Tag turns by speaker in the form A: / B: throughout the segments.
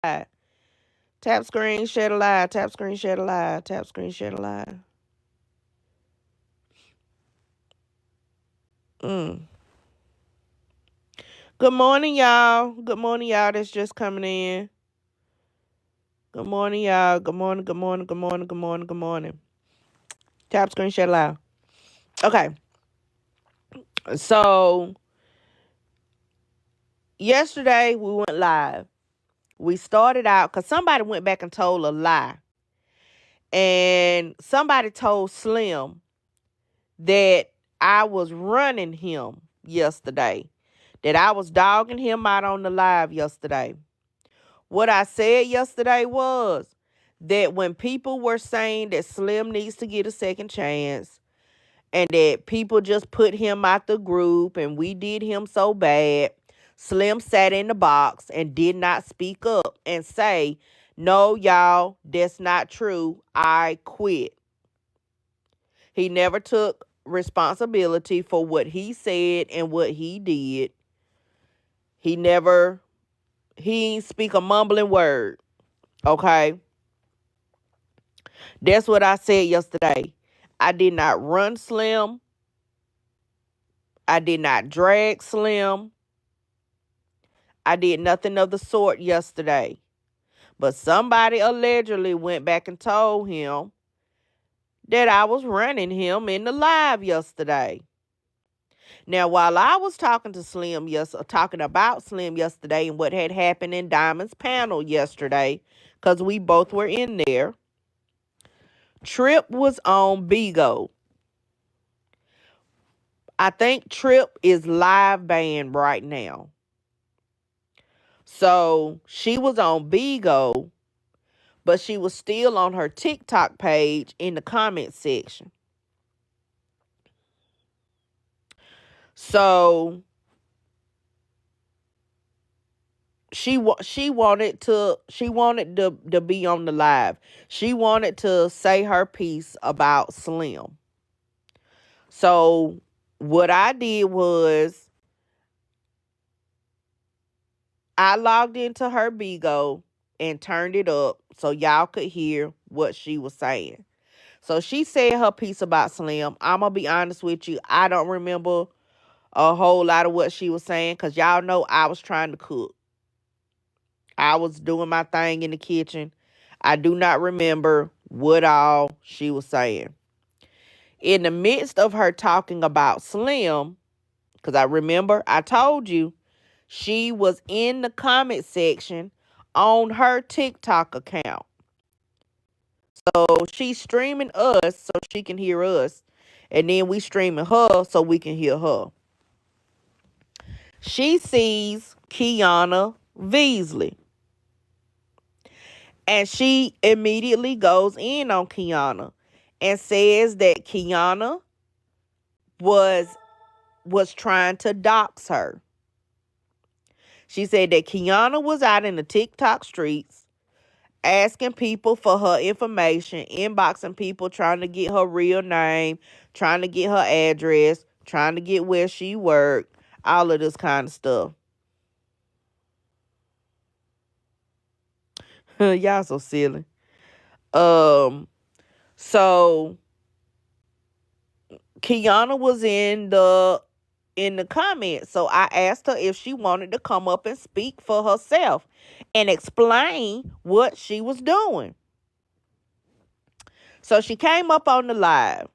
A: Tap screen, share the live. Tap screen, share the live. Tap screen, share the live. Mm. Good morning, y'all. Good morning, y'all that's just coming in. Good morning, y'all. Good morning, good morning, good morning, good morning, good morning. Tap screen, share the live. Okay. So, yesterday we went live. We started out because somebody went back and told a lie. And somebody told Slim that I was running him yesterday, that I was dogging him out on the live yesterday. What I said yesterday was that when people were saying that Slim needs to get a second chance and that people just put him out the group and we did him so bad, Slim sat in the box and did not speak up and say, "No, y'all, that's not true. I quit." He never took responsibility for what he said and what he did. He never, he ain't speak a mumbling word. Okay? That's what I said yesterday. I did not run Slim. I did not drag Slim. I did nothing of the sort yesterday. But somebody allegedly went back and told him that I was running him in the live yesterday. Now, while I was talking to Slim, talking about Slim yesterday and what had happened in Diamond's panel yesterday, because we both were in there, Trip was on Bigo. I think Trip is live banned right now. So she was on Bigo, but she was still on her TikTok page in the comment section. So she wanted to be on the live. She wanted to say her piece about Slim. So what I did was I logged into her Bigo and turned it up so y'all could hear what she was saying. So she said her piece about Slim. I'm going to be honest with you. I don't remember a whole lot of what she was saying because y'all know I was trying to cook. I was doing my thing in the kitchen. I do not remember what all she was saying. In the midst of her talking about Slim, because I remember I told you she was in the comment section on her TikTok account. So she's streaming us so she can hear us. And then we streaming her so we can hear her. She sees Keyona Veasley. And she immediately goes in on Keyona and says that Keyona was trying to dox her. She said that Keyona was out in the TikTok streets asking people for her information, inboxing people, trying to get her real name, trying to get her address, trying to get where she worked, all of this kind of stuff. Y'all so silly. So Keyona was in the comments. So I asked her if she wanted to come up and speak for herself and explain what she was doing. So she came up on the live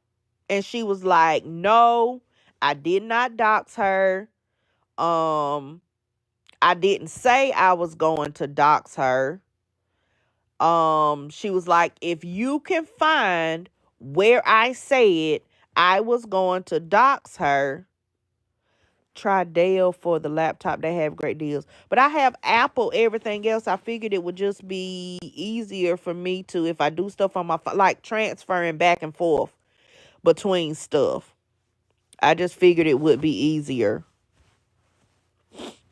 A: and she was like, "No, I did not dox her. I didn't say I was going to dox her." She was like, "If you can find where I said I was going to dox her, try Dell for the laptop. They have great deals. But I have Apple, everything else. I figured it would just be easier for me to, if I do stuff on my phone, like transferring back and forth between stuff. I just figured it would be easier.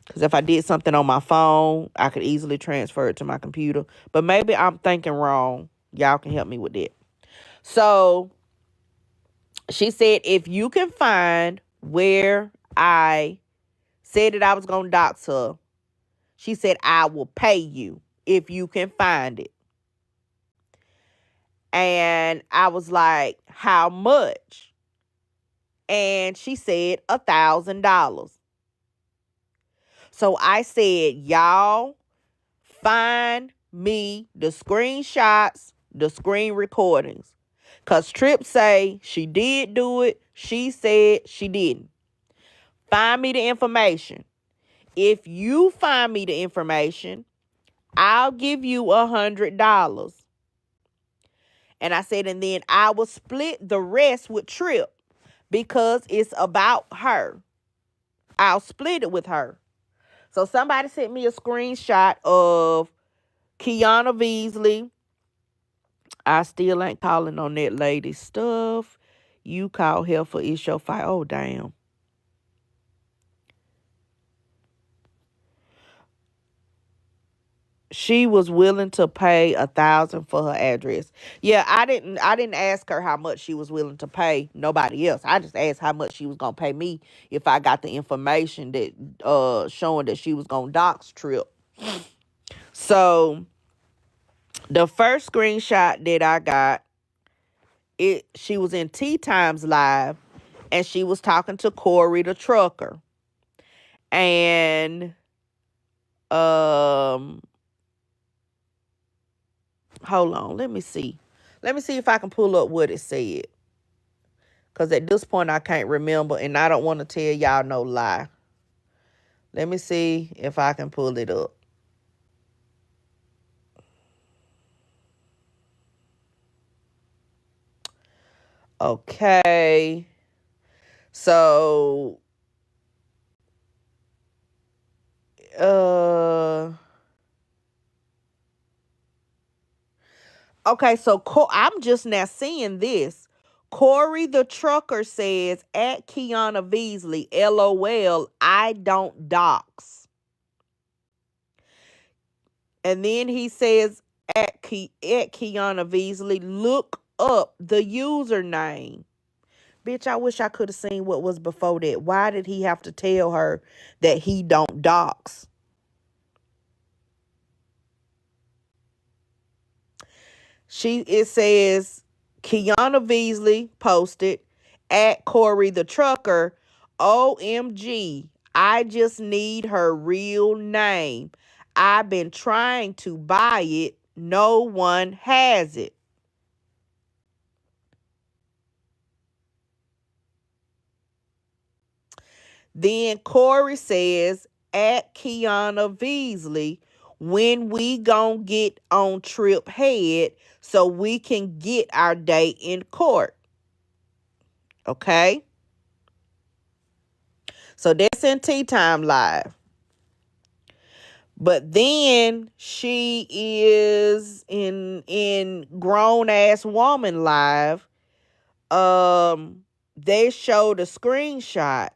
A: Because if I did something on my phone, I could easily transfer it to my computer. But maybe I'm thinking wrong. Y'all can help me with that. So she said, if you can find where I said that I was going to dox her, she said, I will pay you. if you can find it. And I was like, how much? And she said $1,000. So I said, y'all find me the screenshots, the screen recordings. Because Tripp say she did do it. She said she didn't. Find me the information. If you find me the information, I'll give you $100. And I said, and then I will split the rest with Tripp because it's about her. I'll split it with her. So somebody sent me a screenshot of Keyona Veasley. I still ain't calling on that lady stuff. You call her for it's your fight. Oh, damn. She was willing to pay $1,000 for her address. Yeah, I didn't ask her how much she was willing to pay nobody else. I just asked how much she was gonna pay me if I got the information that showing that she was gonna dox Tripp. So the first screenshot that I got, she was in Tea Times Live and she was talking to Corey the trucker. And hold on, let me see. Let me see if I can pull up what it said. Because at this point, I can't remember, and I don't want to tell y'all no lie. Let me see if I can pull it up. Okay. So, okay, so I'm just now seeing this. Corey the trucker says, at Keyona Veasley, LOL, I don't dox. And then he says, at Keyona Veasley, look up the username. Bitch, I wish I could have seen what was before that. Why did he have to tell her that he don't dox? It says Keyona Veasley posted at Corey the trucker, OMG, I just need her real name. I've been trying to buy it. No one has it. Then Corey says at Keyona Veasley, when we gonna get on Tripp head so we can get our day in court. Okay? So that's in Tea Time Live. But then she is in Grown Ass Woman Live. They showed a screenshot.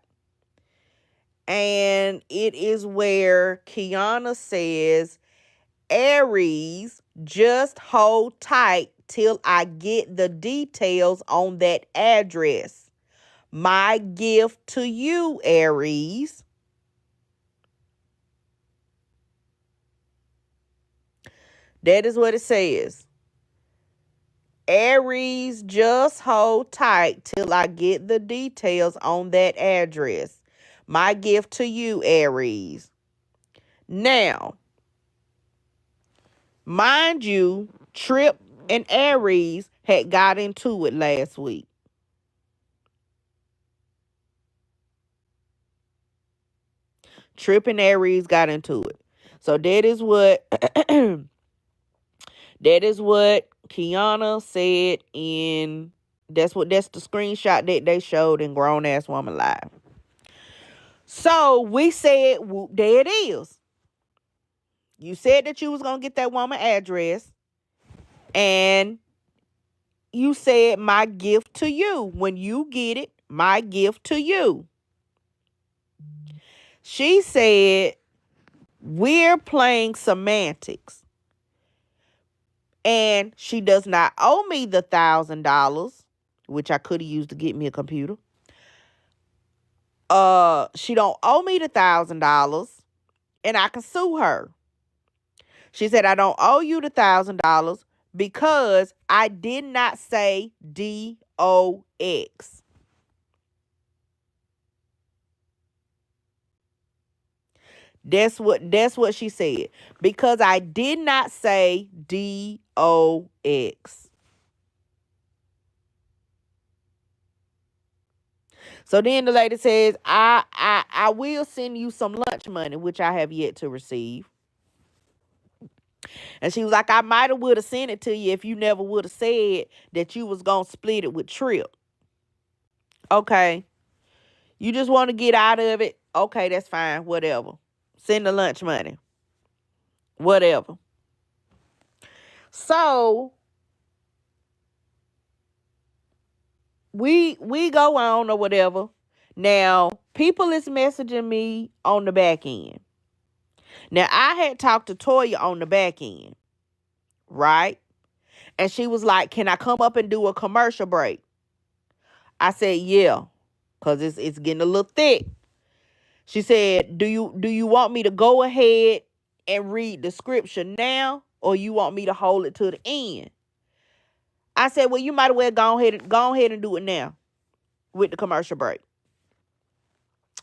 A: And it is where Keyona says, Aries, just hold tight till I get the details on that address. My gift to you, Aries. That is what it says. Aries, just hold tight till I get the details on that address. My gift to you, Aries. Now, mind you, Tripp and Aries had got into it last week. Tripp and Aries got into it. So that is what Keyona said that's the screenshot that they showed in Grown Ass Woman Live. So we said, whoop, there it is. You said that you was gonna get that woman address, and you said my gift to you. When you get it, my gift to you. She said, we're playing semantics. And she does not owe me the $1,000, which I could have used to get me a computer. She don't owe me the $1,000, and I can sue her. She said, I don't owe you the $1,000 because I did not say DOX. That's what she said. Because I did not say DOX. So then the lady says, I will send you some lunch money, which I have yet to receive. And she was like, I might have would have sent it to you if you never would have said that you was gonna split it with Trip. Okay. You just want to get out of it. Okay, that's fine. Whatever. Send the lunch money. Whatever. So we go on or whatever. Now, people is messaging me on the back end. Now, I had talked to Toya on the back end, right? And she was like, can I come up and do a commercial break? I said, yeah, because it's getting a little thick. She said, do you want me to go ahead and read the scripture now, or you want me to hold it to the end? I said, well, you might as well go ahead and do it now with the commercial break.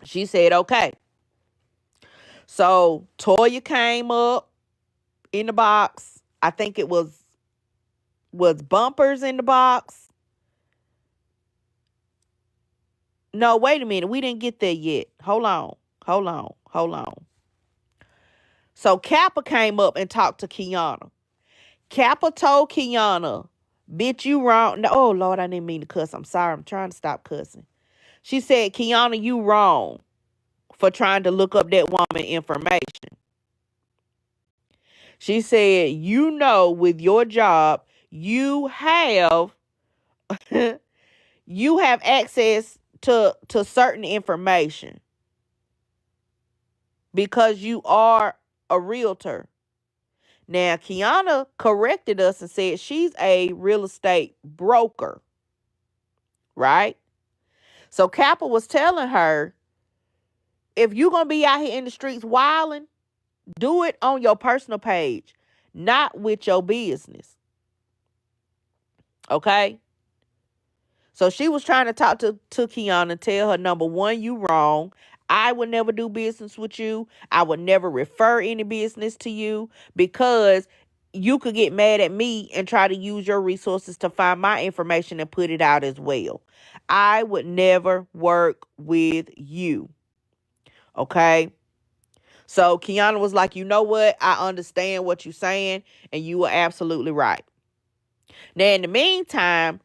A: She said, okay. So Toya came up in the box. I think it was bumpers in the box. No, wait a minute. We didn't get there yet. Hold on. So Kappa came up and talked to Keyona. Kappa told Keyona, bitch, you wrong. No, oh, Lord, I didn't mean to cuss. I'm sorry. I'm trying to stop cussing. She said, Keyona, you wrong for trying to look up that woman information. She said, you know, with your job, you have you have access to certain information because you are a realtor. Now, Keyona corrected us and said she's a real estate broker, right? So Kappa was telling her, if you're going to be out here in the streets wilding, do it on your personal page, not with your business. Okay? So she was trying to talk to Keyona and tell her, number one, you wrong. I would never do business with you. I would never refer any business to you because you could get mad at me and try to use your resources to find my information and put it out as well. I would never work with you. Okay? So Keyona was like, you know what? I understand what you're saying, and you are absolutely right. Now, in the meantime,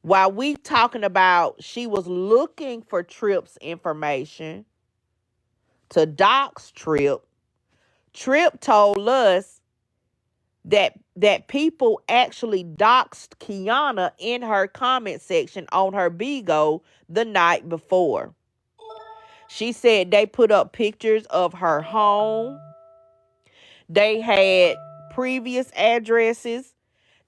A: while we talking about she was looking for Trip's information to dox Trip, Trip told us that people actually doxed Keyona in her comment section on her Bigo the night before. She said they put up pictures of her home. They had previous addresses.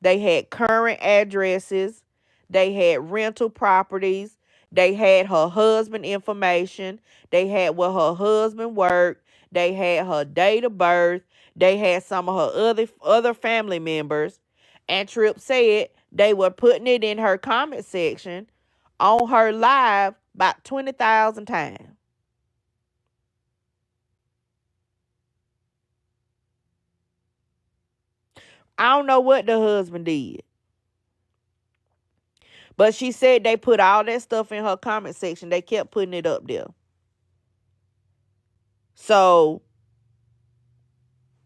A: They had current addresses. They had rental properties. They had her husband information. They had where her husband worked. They had her date of birth. They had some of her other family members. And Tripp said they were putting it in her comment section on her live about 20,000 times. I don't know what the husband did. But she said they put all that stuff in her comment section. They kept putting it up there. So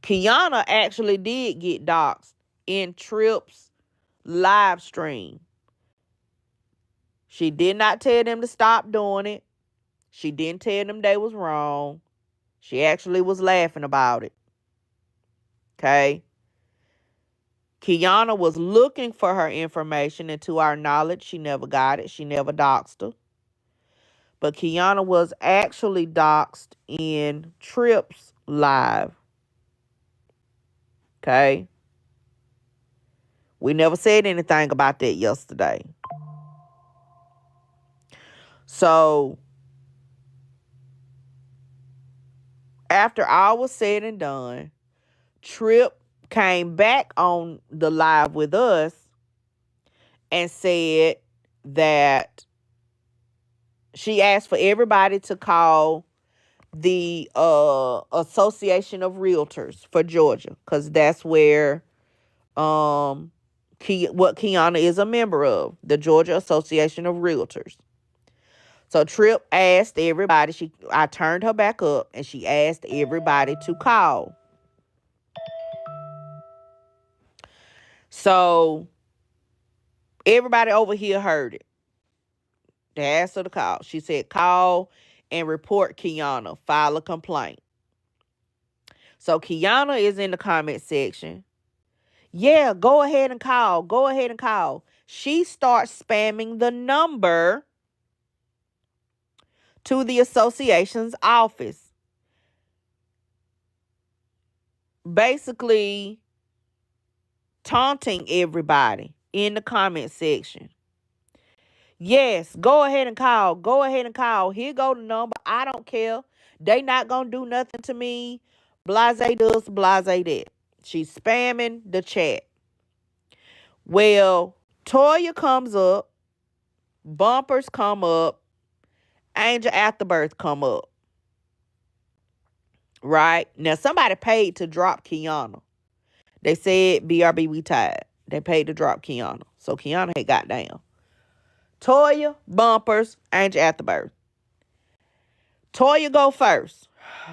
A: Keyona actually did get doxxed in Tripp's live stream. She did not tell them to stop doing it. She didn't tell them they was wrong. She actually was laughing about it. Okay? Keyona was looking for her information, and to our knowledge, she never got it. She never doxed her. But Keyona was actually doxed in Tripp's live. Okay? We never said anything about that yesterday. So, after all was said and done, Trip came back on the live with us and said that she asked for everybody to call the Association of Realtors for Georgia, because that's where what Keyona is a member of, the Georgia Association of Realtors. So Trip asked everybody, I turned her back up and she asked everybody to call. So everybody over here heard it. They asked her to call. She said, call and report Keyona. File a complaint. So Keyona is in the comment section. Yeah, go ahead and call. Go ahead and call. She starts spamming the number to the association's office. Basically taunting everybody in the comment section. Yes, go ahead and call. Go ahead and call. Here go the number. I don't care. They not going to do nothing to me. Blase this, blase that. She's spamming the chat. Well, Toya comes up. Bumpers come up. Angel Afterbirth come up. Right? Now, somebody paid to drop Keyona. They said, BRB, we tired. They paid to drop Keyona. So Keyona had got down. Toya, Bumpers, Angel Afterbirth. Toya go first.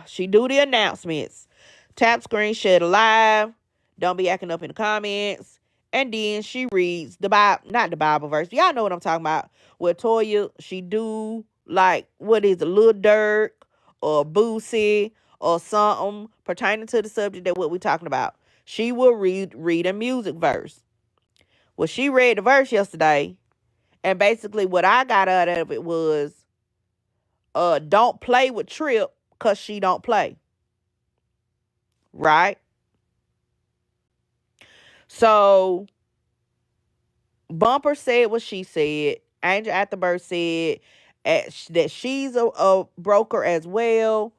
A: She do the announcements. Tap screen, share the live. Don't be acting up in the comments. And then she reads the Bible, not the Bible verse. Y'all know what I'm talking about. Where Toya, she do like, what is it, Lil Durk or Boosie or something pertaining to the subject that what we talking about. She will read a music verse. Well, she read the verse yesterday. And basically what I got out of it was, don't play with Trip because she don't play. Right? So, Bumper said what she said. Angel Afterbirth said that she's a broker as well.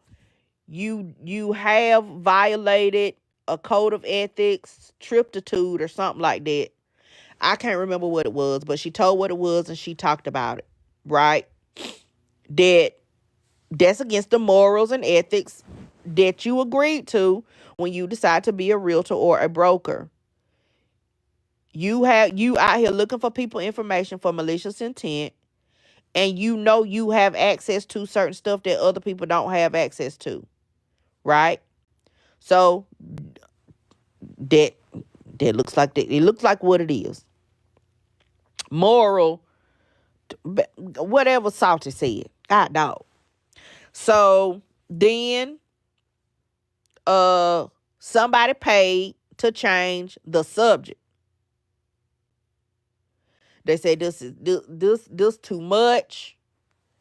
A: You have violated a code of ethics, triptitude or something like that. I can't remember what it was, but she told what it was and she talked about it. Right? That's against the morals and ethics that you agreed to when you decide to be a realtor or a broker. You out here looking for people information for malicious intent, and you know you have access to certain stuff that other people don't have access to. Right? So that looks like that. It looks like what it is. Moral, whatever Salty said. God dog. So then somebody paid to change the subject. They say this too much.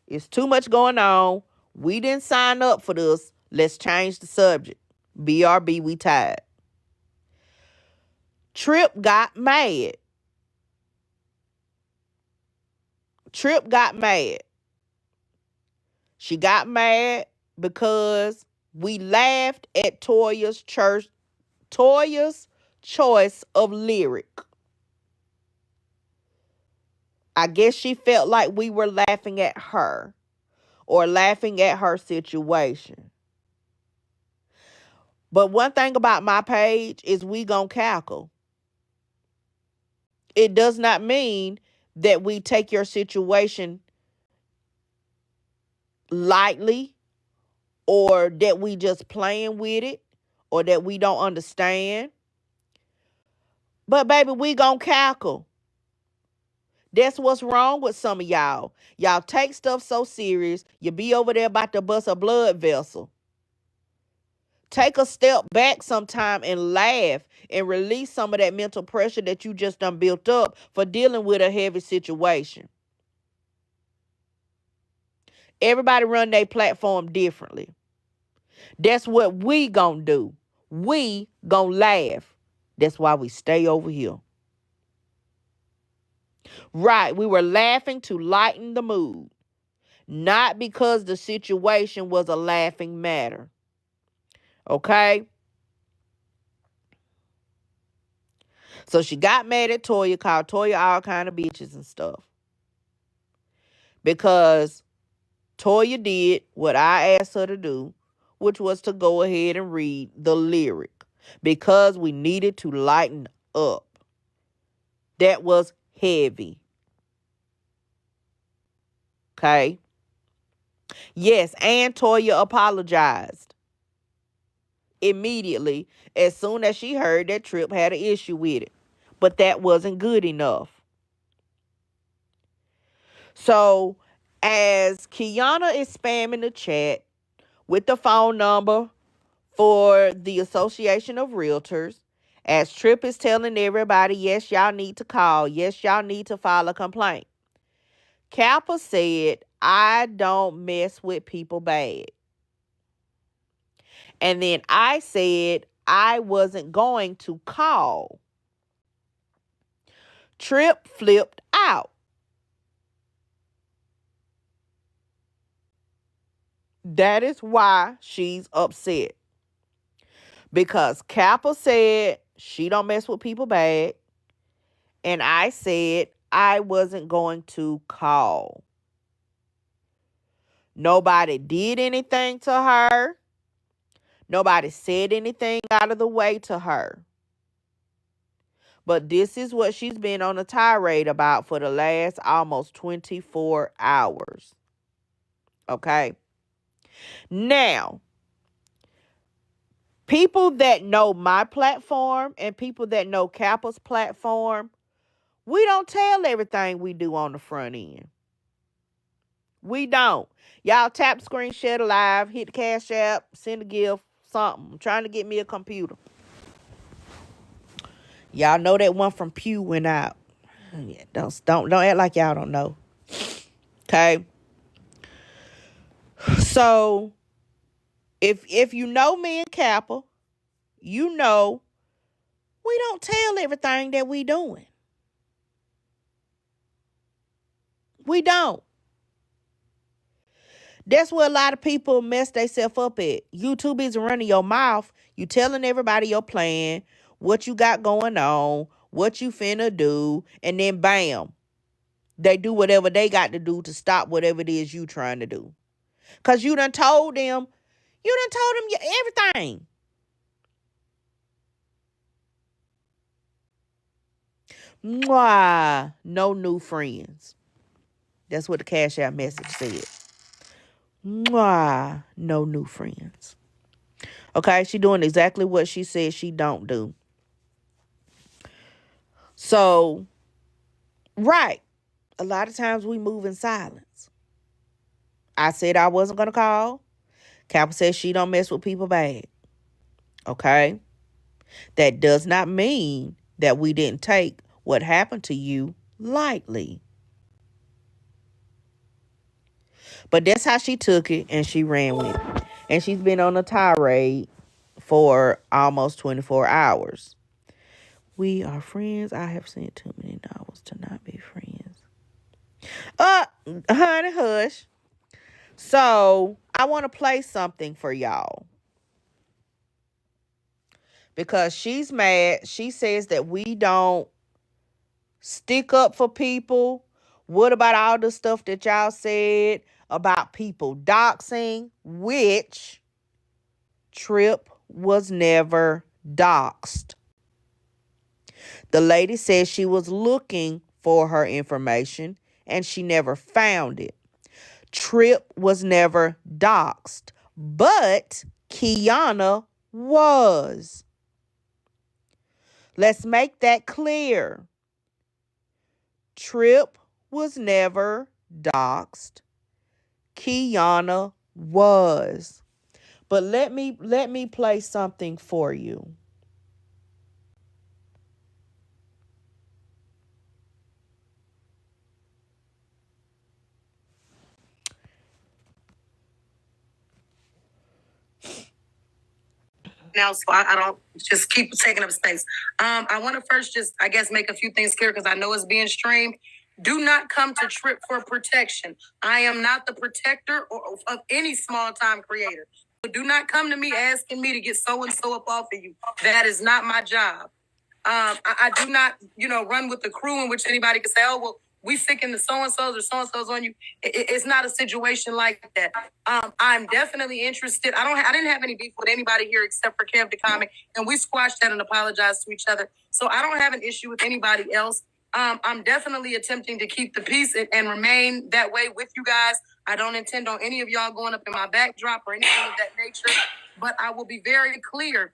A: It's too much going on. We didn't sign up for this. Let's change the subject. BRB, we tired. Trip got mad. She got mad because we laughed at Toya's choice of lyric. I guess she felt like we were laughing at her or laughing at her situation. But one thing about my page is we gonna cackle. It does not mean that we take your situation lightly or that we just playing with it or that we don't understand. But baby, we gonna cackle. That's what's wrong with some of y'all. Y'all take stuff so serious. You be over there about to bust a blood vessel. Take a step back sometime and laugh and release some of that mental pressure that you just done built up for dealing with a heavy situation. Everybody run their platform differently. That's what we gonna do. We gonna laugh. That's why we stay over here. Right, we were laughing to lighten the mood, not because the situation was a laughing matter. Okay? So she got mad at Toya, called Toya all kind of bitches and stuff. Because Toya did what I asked her to do, which was to go ahead and read the lyric. Because we needed to lighten up. That was heavy. Okay? Yes, and Toya apologized immediately as soon as she heard that Trip had an issue with it. But that wasn't good enough. So, as Keyona is spamming the chat with the phone number for the Association of Realtors, as Trip is telling everybody, yes, y'all need to call. Yes, y'all need to file a complaint. Kappa said, I don't mess with people bad. And then I said I wasn't going to call. Trip flipped out. That is why she's upset. Because Kappa said she don't mess with people bad. And I said I wasn't going to call. Nobody did anything to her. Nobody said anything out of the way to her. But this is what she's been on a tirade about for the last almost 24 hours. Okay? Now, people that know my platform and people that know Kappa's platform, we don't tell everything we do on the front end. We don't. Y'all tap screen, share the live, hit the Cash App, send a gift, something. I'm trying to get me a computer. Y'all know that one from Pew went out. Yeah, don't act like y'all don't know. Okay? So, if you know me and Kappa, you know we don't tell everything that we doing. We don't. That's where a lot of people mess themselves up at. You too busy running your mouth. You telling everybody your plan, what you got going on, what you finna do, and then bam, they do whatever they got to do to stop whatever it is you trying to do. Because you done told them everything. Mwah, no new friends. That's what the Cash App message said. Mwah, no new friends. Okay, she doing exactly what she said she don't do. So, right, a lot of times we move in silence. I said I wasn't going to call. Kappa said she don't mess with people bad. Okay? That does not mean that we didn't take what happened to you lightly. But that's how she took it and she ran with it. And she's been on a tirade for almost 24 hours. We are friends. I have sent too many novels to not be friends. Honey, hush. So, I want to play something for y'all. Because she's mad. She says that we don't stick up for people. What about all the stuff that y'all said about people doxing? Which Trip was never doxed. The lady says she was looking for her information and she never found it. Trip was never doxed, but Keyona was. Let's make that clear. Trip was never doxed. Keyona was. But let me play something for you.
B: Now, so I don't just keep taking up space. I want to first just, I guess, make a few things clear because I know it's being streamed. Do not come to Trip for protection. I am not the protector of any small-time creator. So do not come to me asking me to get so-and-so up off of you. That is not my job. I do not, run with the crew in which anybody can say, oh, well, we sticking the so-and-sos or so-and-sos on you. It's not a situation like that. I'm definitely interested. I didn't have any beef with anybody here except for Kev the Comic, and we squashed that and apologized to each other. So I don't have an issue with anybody else. I'm definitely attempting to keep the peace and remain that way with you guys. I don't intend on any of y'all going up in my backdrop or anything of that nature, but I will be very clear.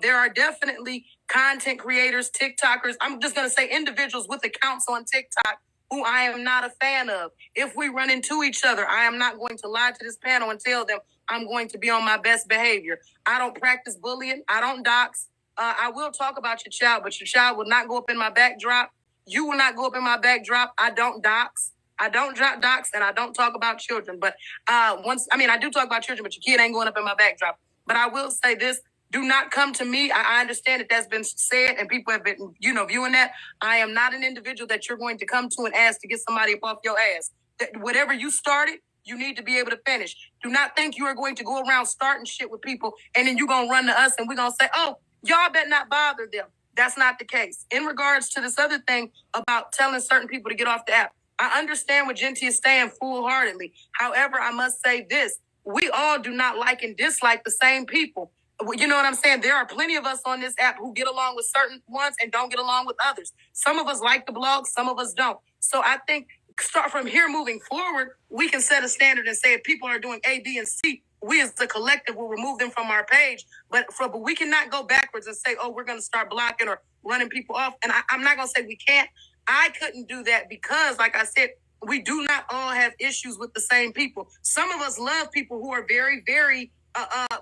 B: There are definitely content creators, TikTokers. I'm just going to say individuals with accounts on TikTok who I am not a fan of. If we run into each other, I am not going to lie to this panel and tell them I'm going to be on my best behavior. I don't practice bullying. I don't dox. I will talk about your child, but your child will not go up in my backdrop. You will not go up in my backdrop. I don't dox. I don't drop docs and I don't talk about children. But I do talk about children, but your kid ain't going up in my backdrop. But I will say this. Do not come to me. I understand that that's been said and people have been, viewing that. I am not an individual that you're going to come to and ask to get somebody up off your ass. Whatever you started, you need to be able to finish. Do not think you are going to go around starting shit with people and then you're going to run to us and we're going to say, oh, y'all better not bother them. That's not the case. In regards to this other thing about telling certain people to get off the app, I understand what Genty is saying full-heartedly. However, I must say this. We all do not like and dislike the same people. You know what I'm saying? There are plenty of us on this app who get along with certain ones and don't get along with others. Some of us like the blog, some of us don't. So I think start from here moving forward, we can set a standard and say if people are doing A, B, and C, we as the collective will remove them from our page. But we cannot go backwards and say, oh, we're going to start blocking or running people off. And I'm not going to say we can't. I couldn't do that because, like I said, we do not all have issues with the same people. Some of us love people who are very, very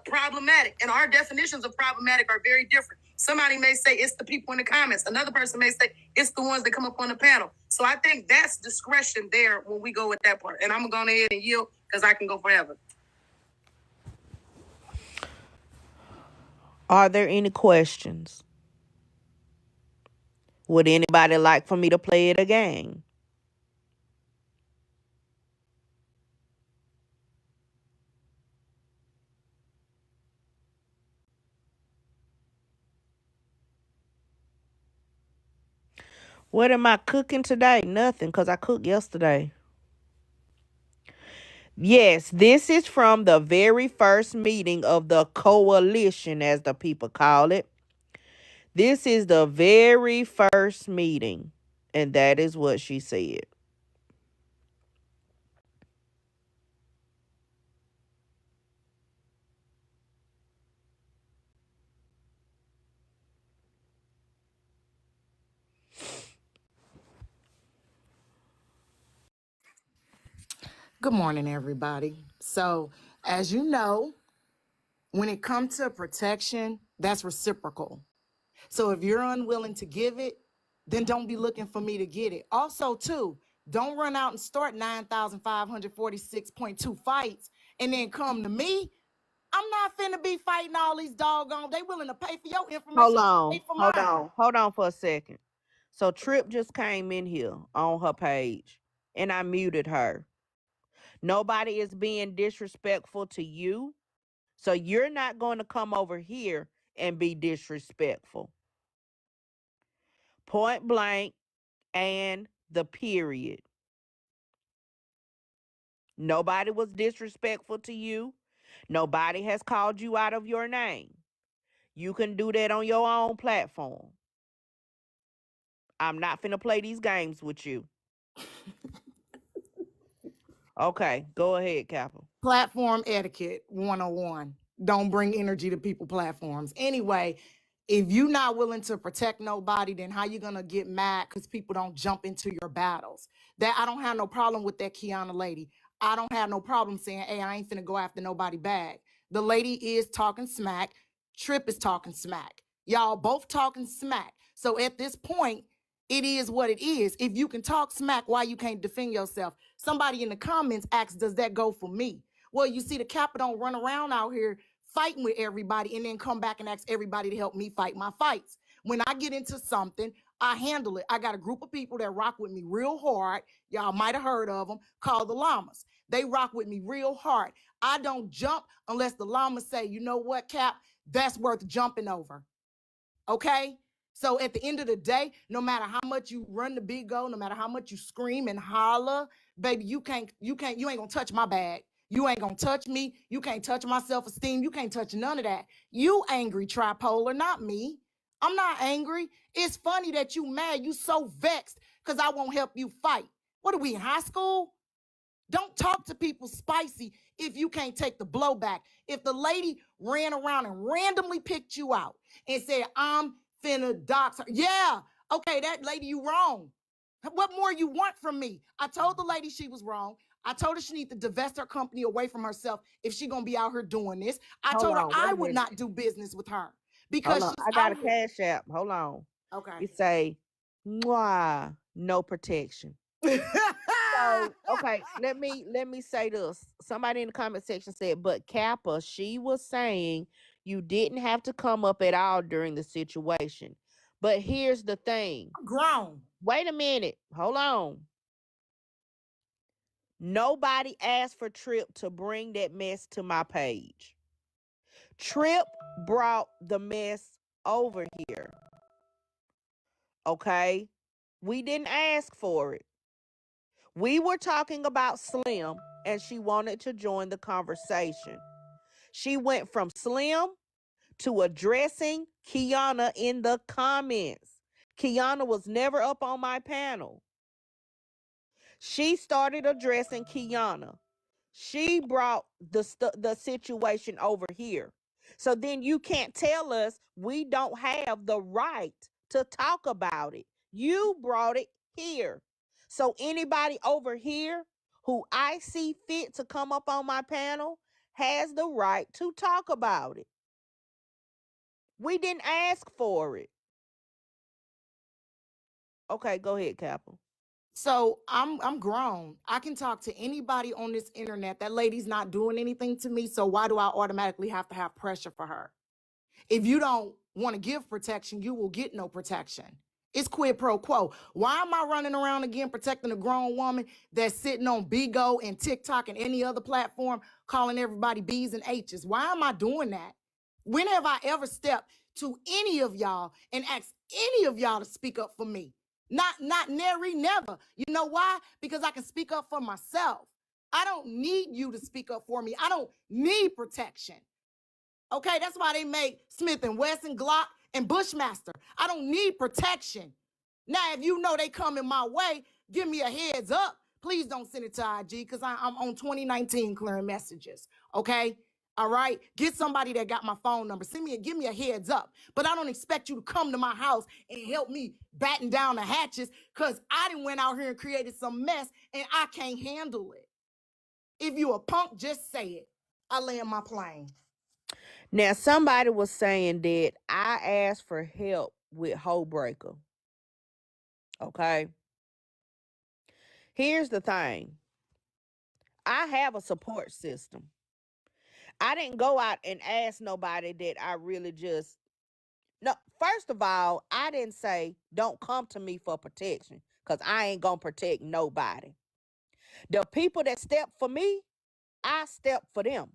B: problematic, and our definitions of problematic are very different. Somebody may say it's the people in the comments. Another person may say it's the ones that come up on the panel. So I think that's discretion there when we go with that part. And I'm going to go ahead and yield because I can go forever.
A: Are there any questions? Would anybody like for me to play it again? What am I cooking today? Nothing, because I cooked yesterday. Yes, this is from the very first meeting of the coalition, as the people call it. This is the very first meeting, and that is what she said.
C: Good morning, everybody. So, as you know, when it comes to protection, that's reciprocal. So if you're unwilling to give it, then don't be looking for me to get it. Also, too, don't run out and start 9,546.2 fights and then come to me. I'm not finna be fighting all these doggone. They willing to pay for your information. Pay for mine.
A: Hold on for a second. So Trip just came in here on her page, and I muted her. Nobody is being disrespectful to you. So you're not going to come over here and be disrespectful. Point blank and the period. Nobody was disrespectful to you. Nobody has called you out of your name. You can do that on your own platform. I'm not finna play these games with you. Okay, go ahead, Kappa.
C: Platform etiquette 101. Don't bring energy to people platforms. Anyway, if you're not willing to protect nobody, then how you gonna get mad because people don't jump into your battles? That I don't have no problem with that Keyona lady. I don't have no problem saying, hey, I ain't finna go after nobody bag. The lady is talking smack. Trip is talking smack. Y'all both talking smack. So at this point, it is what it is. If you can talk smack, why you can't defend yourself? Somebody in the comments asks, does that go for me? Well, you see, the Kappa don't run around out here fighting with everybody and then come back and ask everybody to help me fight my fights. When I get into something, I handle it. I got a group of people that rock with me real hard. Y'all might have heard of them, called the Llamas. They rock with me real hard. I don't jump unless the Llamas say, you know what, Cap, that's worth jumping over. Okay? So at the end of the day, no matter how much you run the big go, no matter how much you scream and holler, baby, you ain't gonna touch my bag. You ain't gonna touch me. You can't touch my self-esteem. You can't touch none of that. You angry tripolar, not me. I'm not angry. It's funny that you mad. You so vexed because I won't help you fight. What are we in high school? Don't talk to people spicy if you can't take the blowback. If the lady ran around and randomly picked you out and said, I'm finna dox her. Yeah, okay, that lady, you wrong. What more you want from me? I told the lady she was wrong. I told her she need to divest her company away from herself if she gonna be out here doing this. I
A: Hold
C: told her
A: on, wait
C: I
A: a
C: would
A: minute.
C: not do business with her
A: Hold
C: because
A: on.
C: she's
A: I got a
C: out here.
A: cash app. Hold on.
C: Okay.
A: It say, mwah, no protection. So, okay, let me say this. Somebody in the comment section said, but Kappa, she was saying you didn't have to come up at all during the situation. But here's the thing.
C: I'm grown.
A: Wait a minute. Hold on. Nobody asked for Trip to bring that mess to my page. Trip brought the mess over here. Okay? We didn't ask for it. We were talking about Slim and she wanted to join the conversation. She went from Slim to addressing Keyona in the comments. Keyona was never up on my panel. She started addressing Keyona. She brought the situation over here. So then you can't tell us we don't have the right to talk about it. You brought it here. So anybody over here who I see fit to come up on my panel has the right to talk about it. We didn't ask for it. Okay, go ahead, Kappa.
C: So I'm grown. I can talk to anybody on this internet. That lady's not doing anything to me. So why do I automatically have to have pressure for her? If you don't want to give protection, you will get no protection. It's quid pro quo. Why am I running around again protecting a grown woman that's sitting on Bigo and TikTok and any other platform calling everybody B's and H's? Why am I doing that? When have I ever stepped to any of y'all and asked any of y'all to speak up for me? Not nary never. You know why? Because I can speak up for myself. I don't need you to speak up for me. I don't need protection. Okay, that's why they make Smith and Wesson, Glock, and Bushmaster. I don't need protection. Now, if you know they coming my way, give me a heads up. Please don't send it to IG because I'm on 2019 clearing messages. Okay. All right. Get somebody that got my phone number. Give me a heads up. But I don't expect you to come to my house and help me batten down the hatches because I done went out here and created some mess and I can't handle it. If you a punk, just say it. I land my plane.
A: Now, somebody was saying that I asked for help with Hoe Breaker. Okay. Here's the thing. I have a support system. I didn't go out and ask nobody that I really just no. First of all, I didn't say don't come to me for protection because I ain't gonna protect nobody. The people that step for me, I step for them.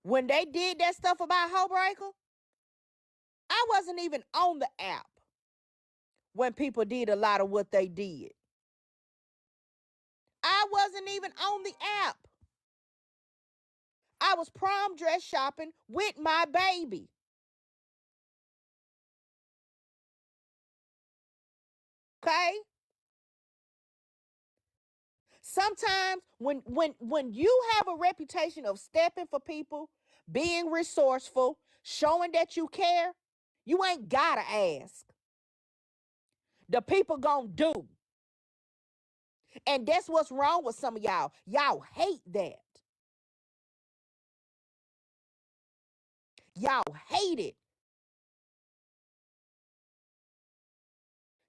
A: When they did that stuff about Homebreaker, I wasn't even on the app when people did a lot of what they did. I wasn't even on the app. I was prom dress shopping with my baby. Okay? Sometimes when you have a reputation of stepping for people, being resourceful, showing that you care, you ain't gotta ask. The people gonna do. And that's what's wrong with some of y'all. Y'all hate that. Y'all hate it.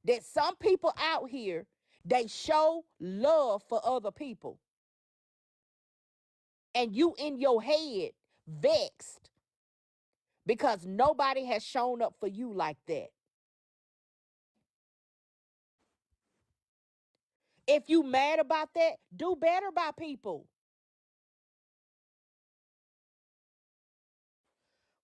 A: That some people out here, they show love for other people. And you in your head vexed because nobody has shown up for you like that. If you mad about that, do better by people.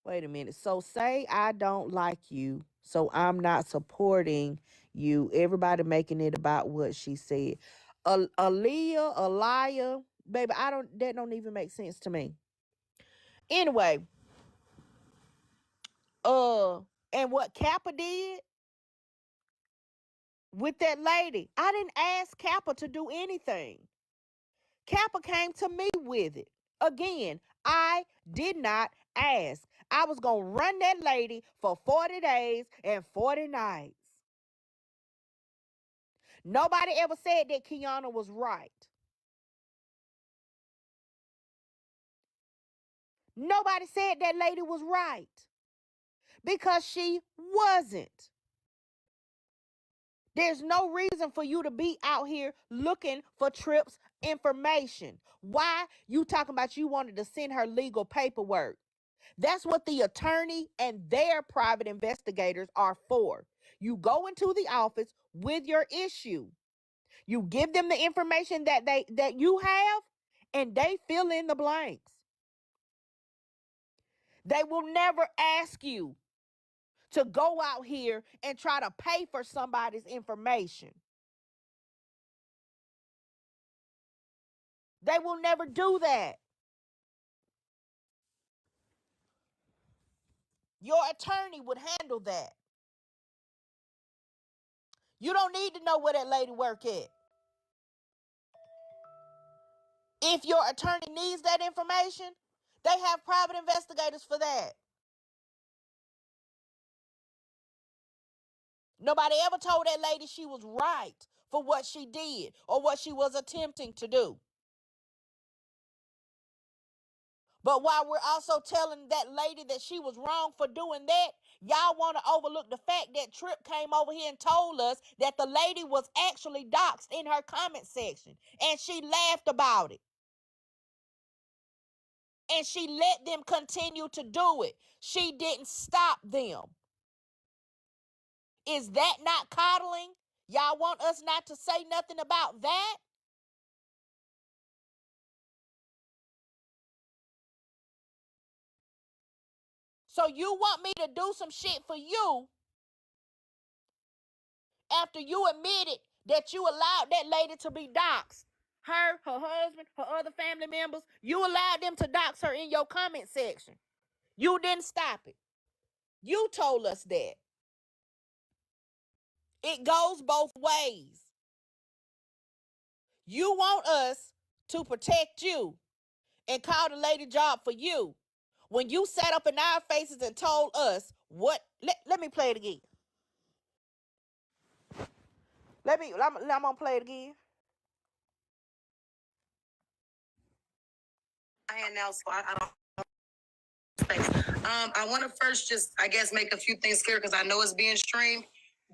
A: Wait a minute. So say I don't like you, so I'm not supporting you. Everybody making it about what she said. A liar, baby. I don't. That don't even make sense to me. Anyway, and what Kappa did with that lady, I didn't ask Kappa to do anything. Kappa came to me with it. Again, I did not ask. I was going to run that lady for 40 days and 40 nights. Nobody ever said that Keyona was right. Nobody said that lady was right because she wasn't. There's no reason for you to be out here looking for Tripp's information. Why? You talking about you wanted to send her legal paperwork. That's what the attorney and their private investigators are for. You go into the office with your issue. You give them the information that you have, and they fill in the blanks. They will never ask you to go out here and try to pay for somebody's information. They will never do that. Your attorney would handle that. You don't need to know where that lady work at. If your attorney needs that information, they have private investigators for that. Nobody ever told that lady she was right for what she did or what she was attempting to do. But while we're also telling that lady that she was wrong for doing that, y'all want to overlook the fact that Tripp came over here and told us that the lady was actually doxxed in her comment section. And she laughed about it. And she let them continue to do it. She didn't stop them. Is that not coddling? Y'all want us not to say nothing about that? So you want me to do some shit for you after you admitted that you allowed that lady to be doxxed? Her husband, her other family members, you allowed them to dox her in your comment section. You didn't stop it. You told us that. It goes both ways. You want us to protect you and call the lady job for you when you sat up in our faces and told us what. Let me play it again. I'm gonna play it again.
B: I am now, so I don't space. I want to first just, I guess, make a few things clear because I know it's being streamed.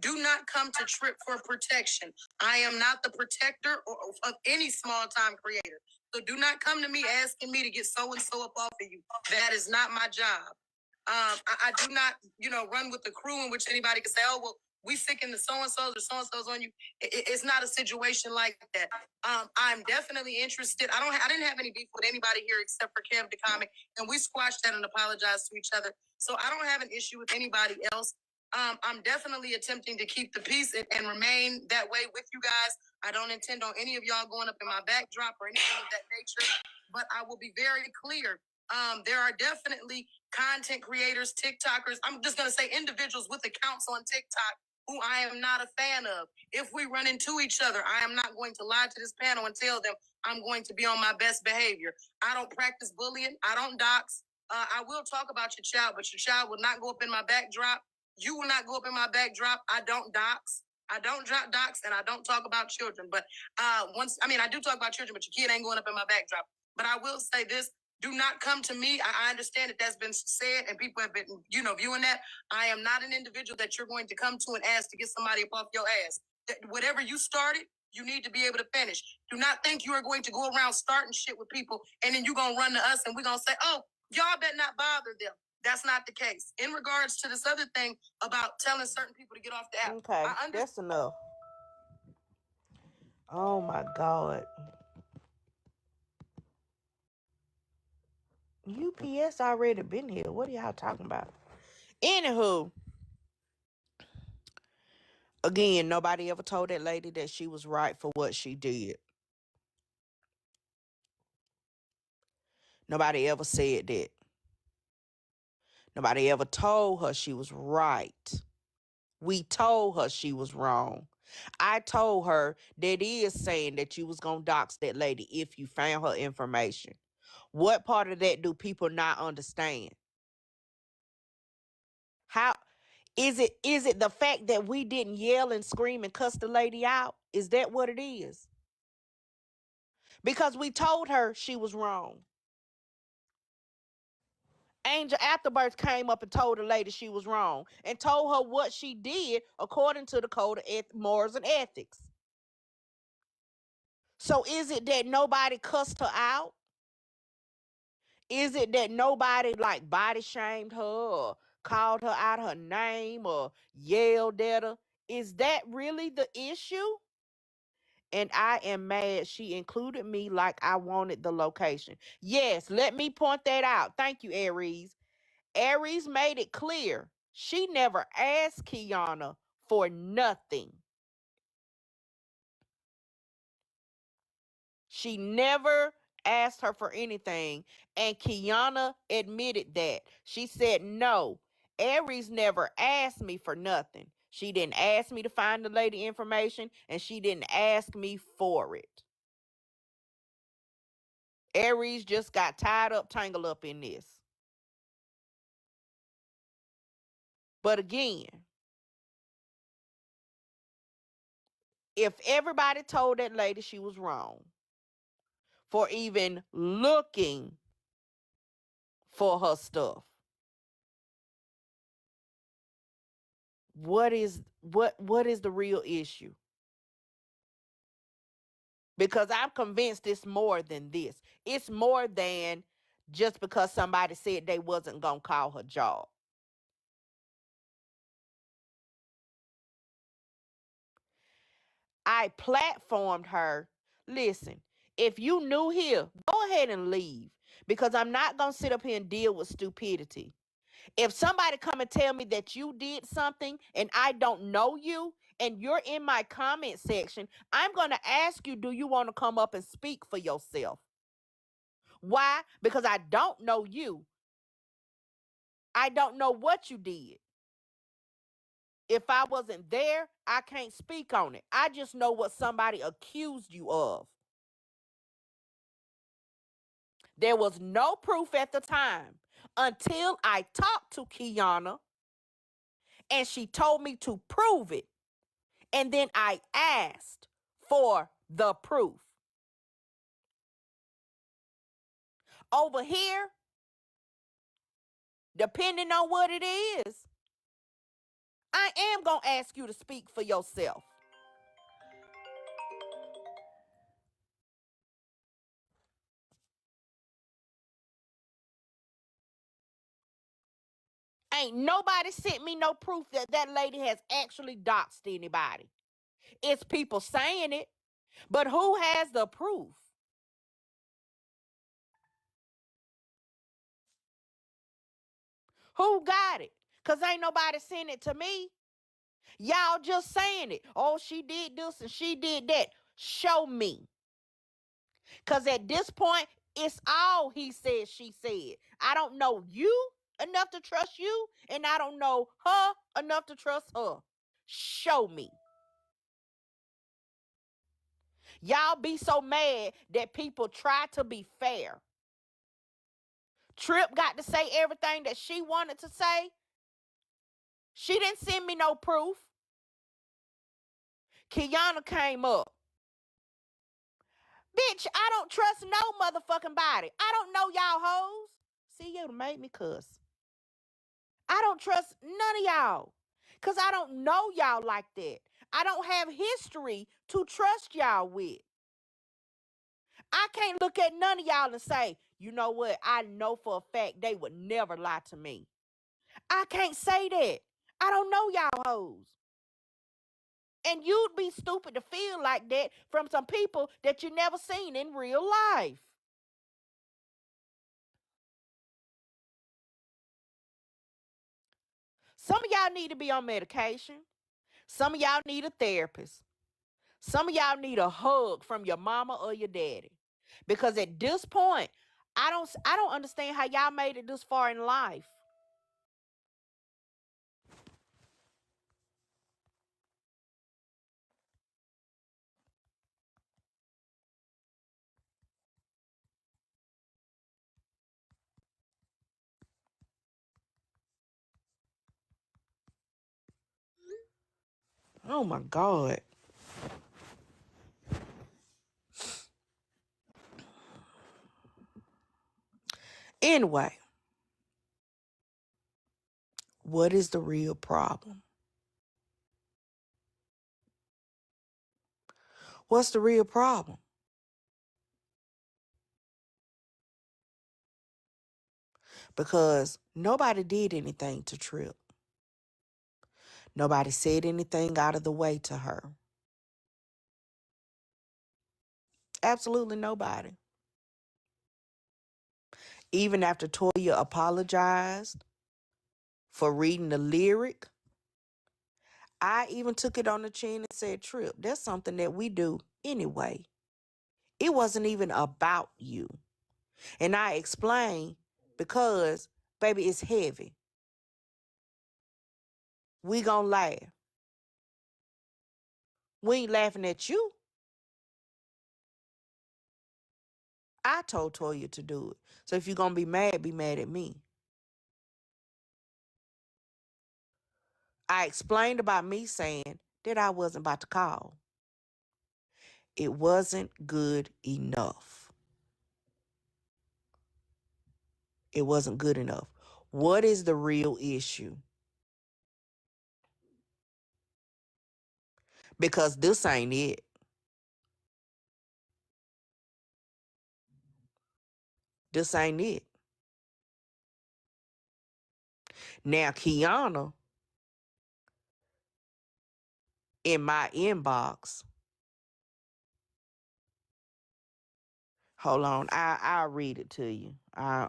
B: Do not come to Trip for protection. I am not the protector of any small time creator. So do not come to me asking me to get so and so up off of you. That is not my job. I do not, run with the crew in which anybody can say, "Oh, well, we sicking the so and so's or so and so's on you." It's not a situation like that. I'm definitely interested. I didn't have any beef with anybody here except for Kev the comic, and we squashed that and apologized to each other. So I don't have an issue with anybody else. I'm definitely attempting to keep the peace and remain that way with you guys. I don't intend on any of y'all going up in my backdrop or anything of that nature. But I will be very clear. There are definitely content creators, TikTokers. I'm just going to say individuals with accounts on TikTok who I am not a fan of. If we run into each other, I am not going to lie to this panel and tell them I'm going to be on my best behavior. I don't practice bullying. I don't dox. I will talk about your child, but your child will not go up in my backdrop. You will not go up in my backdrop. I don't dox. I don't drop docs and I don't talk about children. But I do talk about children, but your kid ain't going up in my backdrop. But I will say this. Do not come to me. I understand that that's been said and people have been, viewing that. I am not an individual that you're going to come to and ask to get somebody up off your ass. Whatever you started, you need to be able to finish. Do not think you are going to go around starting shit with people and then you're going to run to us and we're going to say, oh, y'all better not bother them. That's not the case. In regards to this other thing about telling certain people to get off the app.
A: Okay, that's enough. Oh my God. UPS already been here. What are y'all talking about? Anywho, again, nobody ever told that lady that she was right for what she did. Nobody ever said that. Nobody ever told her she was right. We told her she was wrong. I told her that is saying that you was going to dox that lady if you found her information. What part of that do people not understand? How is it the fact that we didn't yell and scream and cuss the lady out? Is that what it is? Because we told her she was wrong. Angel Afterbirth came up and told the lady she was wrong and told her what she did according to the code of morals and ethics. So is it that nobody cussed her out? Is it that nobody like body shamed her or called her out her name or yelled at her? Is that really the issue? And I am mad she included me like I wanted the location. Yes, let me point that out. Thank you, Aries. Aries made it clear she never asked Keyona for nothing. She never asked her for anything. And Keyona admitted that. She said, no, Aries never asked me for nothing. She didn't ask me to find the lady information, and she didn't ask me for it. Aries just got tied up, tangled up in this. But again, if everybody told that lady she was wrong for even looking for her stuff, what is the real issue? Because I'm convinced it's more than this. It's more than just because somebody said they wasn't gonna call her job. I platformed her. Listen, if you new here, go ahead and leave. Because I'm not gonna sit up here and deal with stupidity. If somebody come and tell me that you did something and I don't know you and you're in my comment section, I'm going to ask you, do you want to come up and speak for yourself? Why? Because I don't know you. I don't know what you did. If I wasn't there, I can't speak on it. I just know what somebody accused you of. There was no proof at the time until I talked to Keyona and she told me to prove it. And then I asked for the proof. Over here, depending on what it is, I am going to ask you to speak for yourself. Ain't nobody sent me no proof that that lady has actually doxed anybody. It's people saying it, but who has the proof? Who got it? Because ain't nobody sent it to me. Y'all just saying it. Oh, she did this and she did that. Show me. Because at this point, it's all he said, she said. I don't know you enough to trust you, and I don't know her enough to trust her. Show me. Y'all be so mad that people try to be fair. Trip got to say everything that she wanted to say. She didn't send me no proof. Keyona came up. Bitch, I don't trust no motherfucking body. I don't know y'all hoes. See, you made me cuss. I don't trust none of y'all. Because I don't know y'all like that. I don't have history to trust y'all with. I can't look at none of y'all and say, you know what? I know for a fact they would never lie to me. I can't say that. I don't know y'all hoes. And you'd be stupid to feel like that from some people that you never seen in real life. Some of y'all need to be on medication. Some of y'all need a therapist. Some of y'all need a hug from your mama or your daddy. Because at this point, I don't understand how y'all made it this far in life. Oh my God. Anyway, what is the real problem? What's the real problem? Because nobody did anything to Trip. Nobody said anything out of the way to her. Absolutely nobody. Even after Toya apologized for reading the lyric, I even took it on the chin and said, Trip, that's something that we do anyway. It wasn't even about you. And I explained because, baby, it's heavy. We gonna laugh. We ain't laughing at you. I told Toya to do it. So if you're gonna be mad at me. I explained about me saying that I wasn't about to call. It wasn't good enough. It wasn't good enough. What is the real issue? Because this ain't it. This ain't it. Now, Keyona, in my inbox, hold on, I'll read it to you. Oh,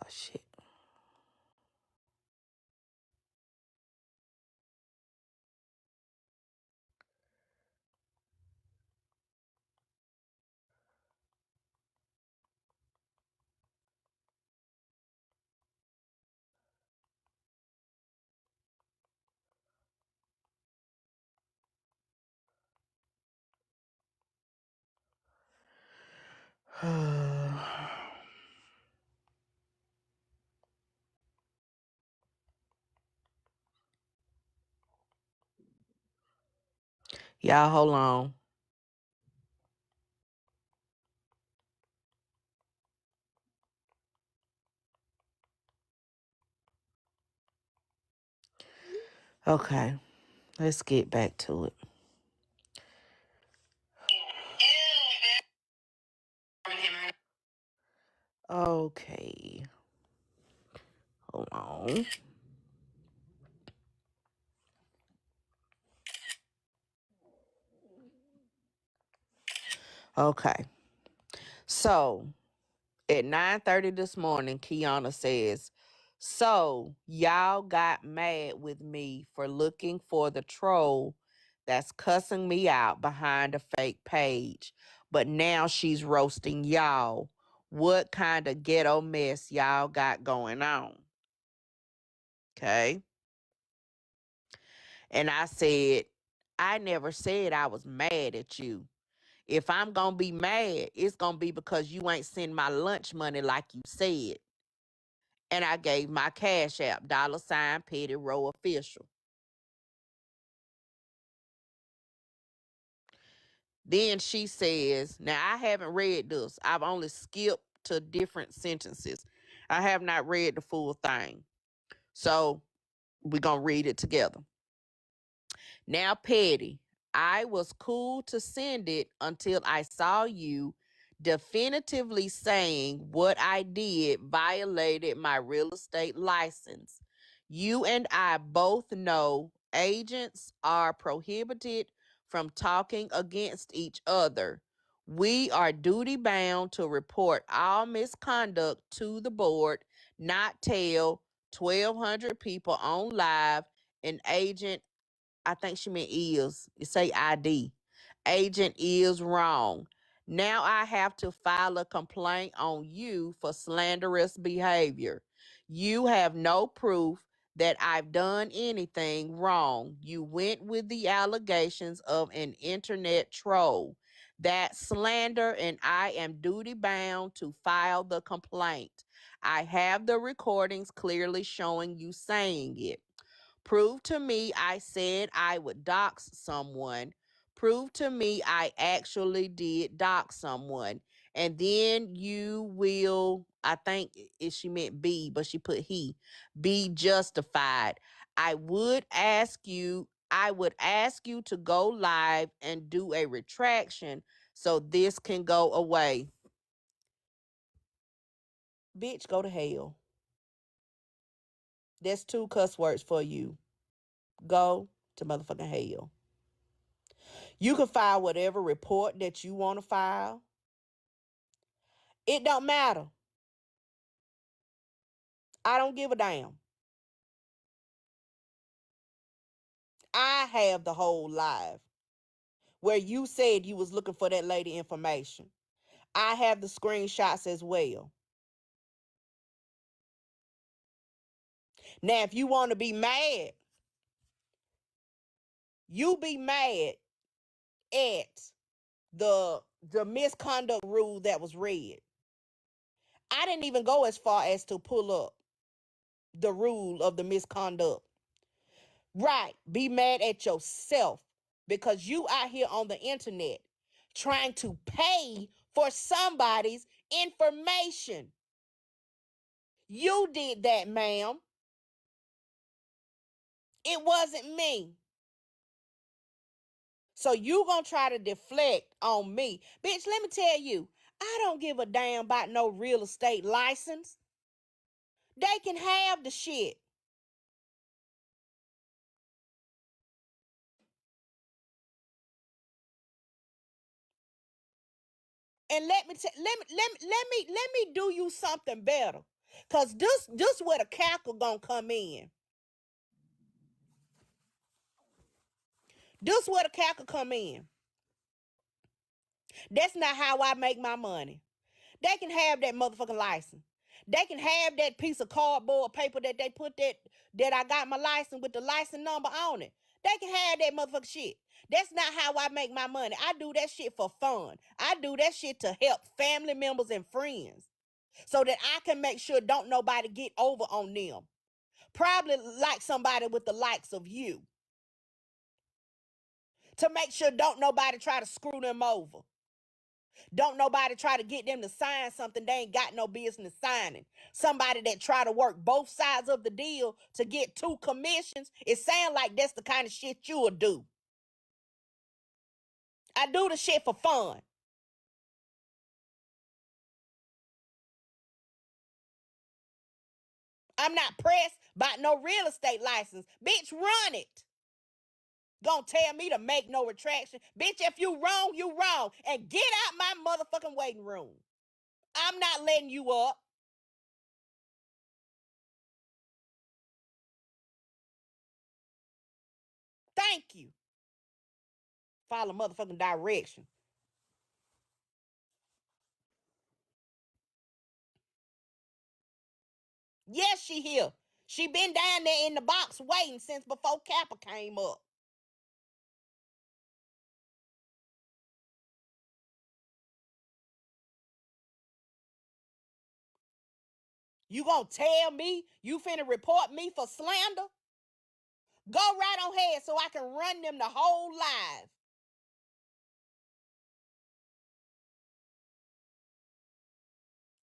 A: shit. Y'all, hold on. Okay, let's get back to it. Okay, hold on. Okay, so at 9:30 this morning, Keyona says, so y'all got mad with me for looking for the troll that's cussing me out behind a fake page, but now she's roasting y'all. What kind of ghetto mess y'all got going on? Okay. And I said, I never said I was mad at you. If I'm going to be mad, it's going to be because you ain't send my lunch money like you said. And I gave my cash app, $ PettyRo official. Then she says, now I haven't read this. I've only skipped to different sentences. I have not read the full thing. So we're going to read it together. Now, Petty, I was cool to send it until I saw you definitively saying what I did violated my real estate license. You and I both know agents are prohibited from talking against each other. We are duty bound to report all misconduct to the board, not tell 1,200 people on live and agent, I think she meant is. It say ID. Agent is wrong. Now I have to file a complaint on you for slanderous behavior. You have no proof that I've done anything wrong. You went with the allegations of an internet troll. That's slander, and I am duty bound to file the complaint. I have the recordings clearly showing you saying it. Prove to me I said I would dox someone. Prove to me I actually did dox someone. And then you will, I think she meant be, but she put he, be justified. I would ask you to go live and do a retraction so this can go away. Bitch, go to hell. That's 2 cuss words for you. Go to motherfucking hell. You can file whatever report that you want to file. It don't matter. I don't give a damn. I have the whole live where you said you was looking for that lady information. I have the screenshots as well. Now, if you want to be mad, you be mad at the misconduct rule that was read. I didn't even go as far as to pull up the rule of the misconduct. Right. Be mad at yourself because you out here on the internet trying to pay for somebody's information. You did that, ma'am. It wasn't me. So you gonna try to deflect on me. Bitch, let me tell you, I don't give a damn about no real estate license. They can have the shit. And let me do you something better. Cause this where the cackle gonna come in. This where the cackle come in. That's not how I make my money. They can have that motherfucking license. They can have that piece of cardboard paper that they put that I got my license with the license number on it. They can have that motherfucking shit. That's not how I make my money. I do that shit for fun. I do that shit to help family members and friends so that I can make sure don't nobody get over on them. Probably like somebody with the likes of you. To make sure don't nobody try to screw them over. Don't nobody try to get them to sign something they ain't got no business signing. Somebody that try to work both sides of the deal to get 2 commissions. It sounds like that's the kind of shit you would do. I do the shit for fun. I'm not pressed by no real estate license. Bitch, run it. Gonna tell me to make no retraction. Bitch, if you wrong, you wrong. And get out my motherfucking waiting room. I'm not letting you up. Thank you. Follow motherfucking direction. Yes, she here. She been down there in the box waiting since before Kappa came up. You gonna tell me you finna report me for slander? Go right on ahead so I can run them the whole live.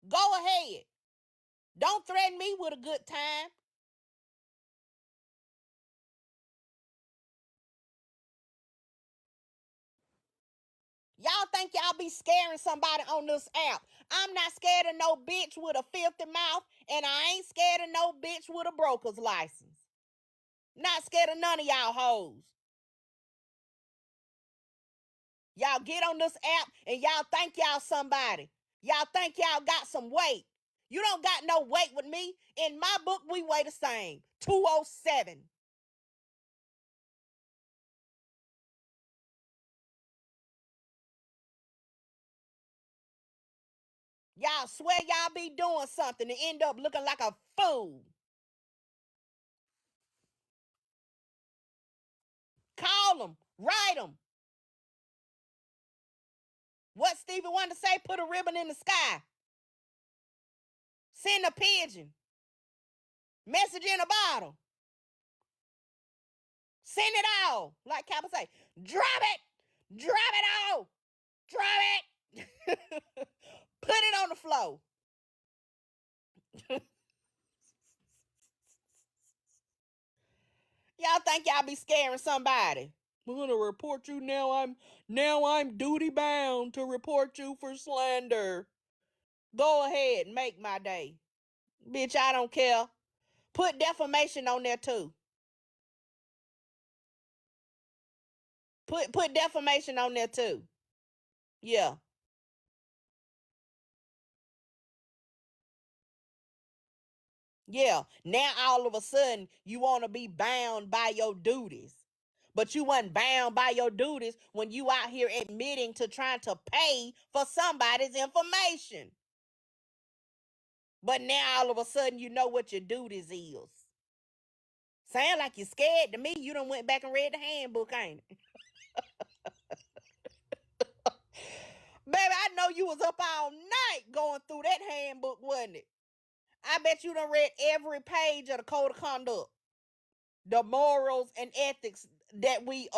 A: Go ahead. Don't threaten me with a good time. Y'all think y'all be scaring somebody on this app. I'm not scared of no bitch with a filthy mouth, and I ain't scared of no bitch with a broker's license. Not scared of none of y'all hoes. Y'all get on this app and y'all think y'all somebody. Y'all think y'all got some weight. You don't got no weight with me. In my book, we weigh the same. 207. Y'all swear y'all be doing something and end up looking like a fool. Call them. Write them. What Stevie wanted to say? Put a ribbon in the sky. Send a pigeon. Message in a bottle. Send it all. Like Kappa say, drop it. Drop it all. Drop it. Put it on the floor. Y'all think y'all be scaring somebody. We're gonna report you now. I'm duty bound to report you for slander. Go ahead, make my day. Bitch, I don't care. Put defamation on there too. Put defamation on there too. Yeah. Yeah. Now all of a sudden you want to be bound by your duties. But you wasn't bound by your duties when you out here admitting to trying to pay for somebody's information. But now all of a sudden you know what your duties is. Sound like you're scared to me. You done went back and read the handbook, ain't it? Baby, I know you was up all night going through that handbook, wasn't it? I bet you done read every page of the code of conduct. The morals and ethics that we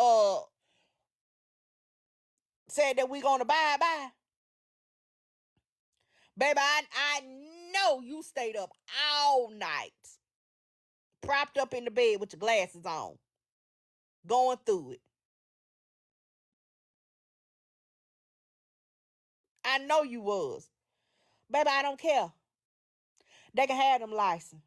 A: said that we gonna abide by. Baby, I know you stayed up all night, propped up in the bed with your glasses on, going through it. I know you was. Baby, I don't care. They can have them license.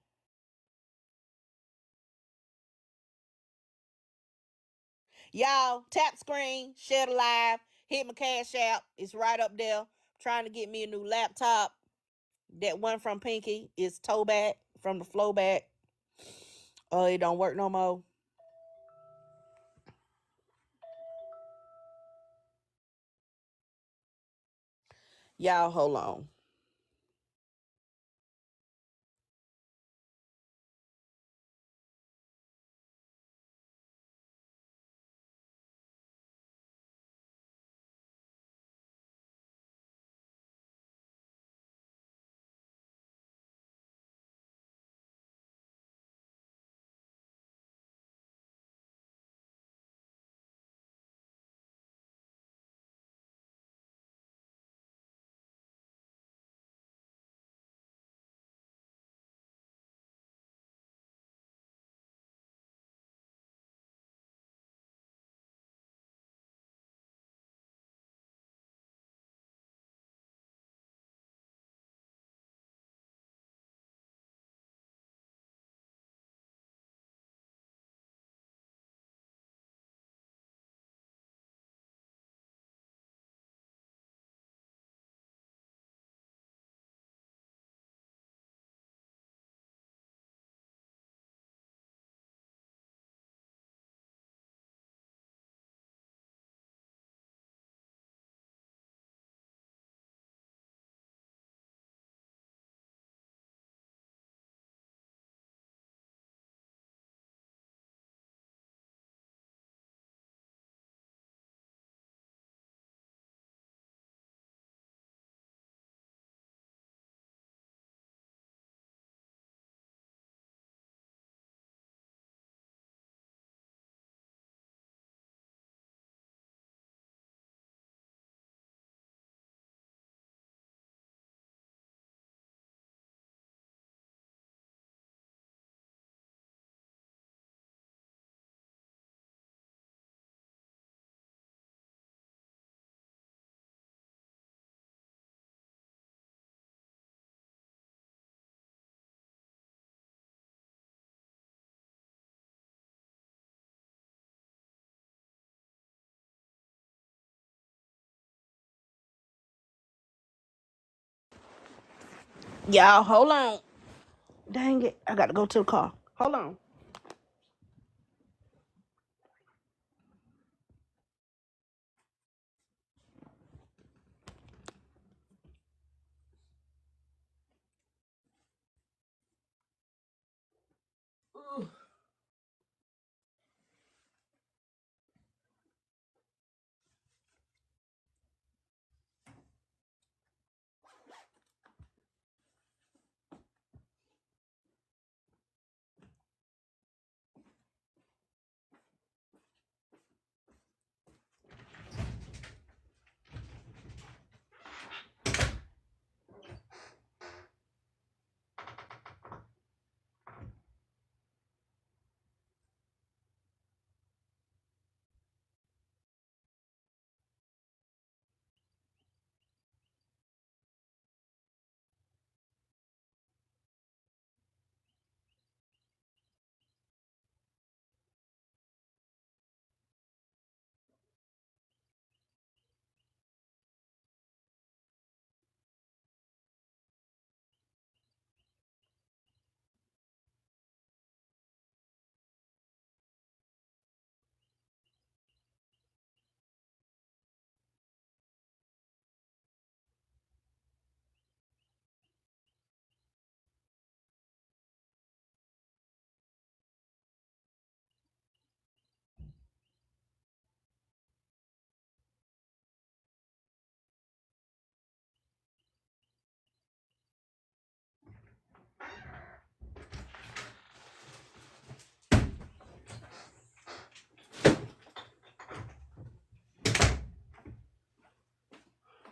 A: Y'all, tap screen, share the live, hit my cash app. It's right up there. I'm trying to get me a new laptop. That one from Pinky is toe back from the flow back. Oh, it don't work no more. Y'all, hold on. Y'all, hold on. Dang it. I got to go to the car. Hold on. Ooh.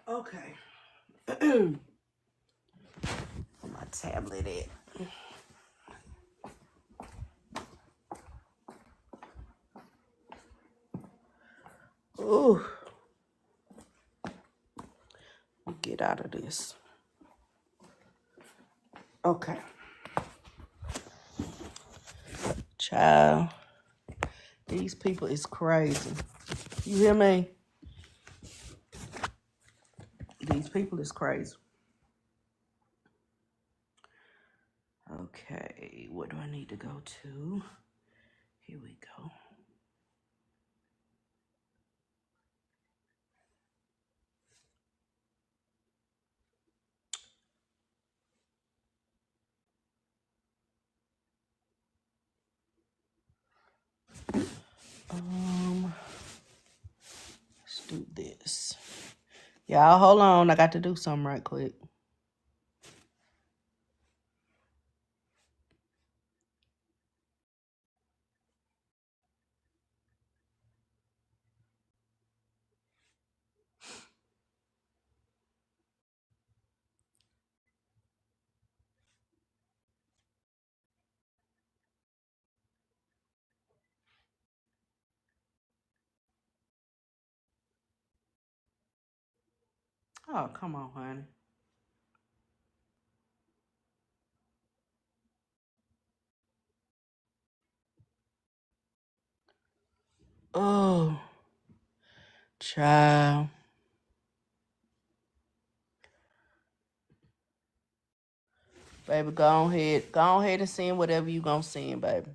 A: Okay. Where my tablet at? Ooh. Get out of this. Okay. Child. These people is crazy. You hear me? These people is crazy. Okay. What do I need to go to? Here we go. Let's do this. Y'all, hold on. I got to do something right quick. Oh, come on, honey. Oh, child. Baby, go on ahead. Go on ahead and send whatever you gonna send, baby.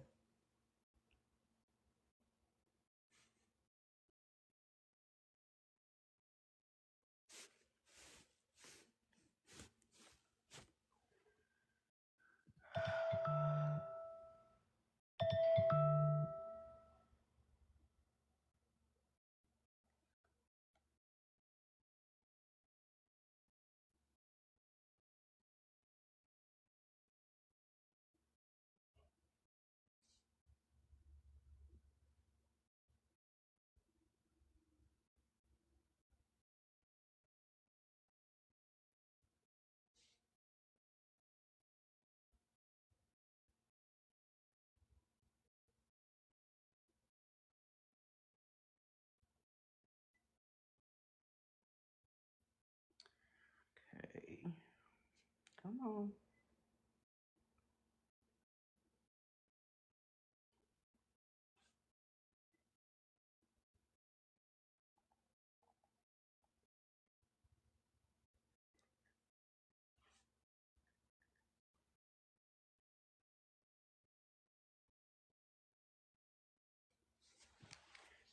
A: Okay. Come on.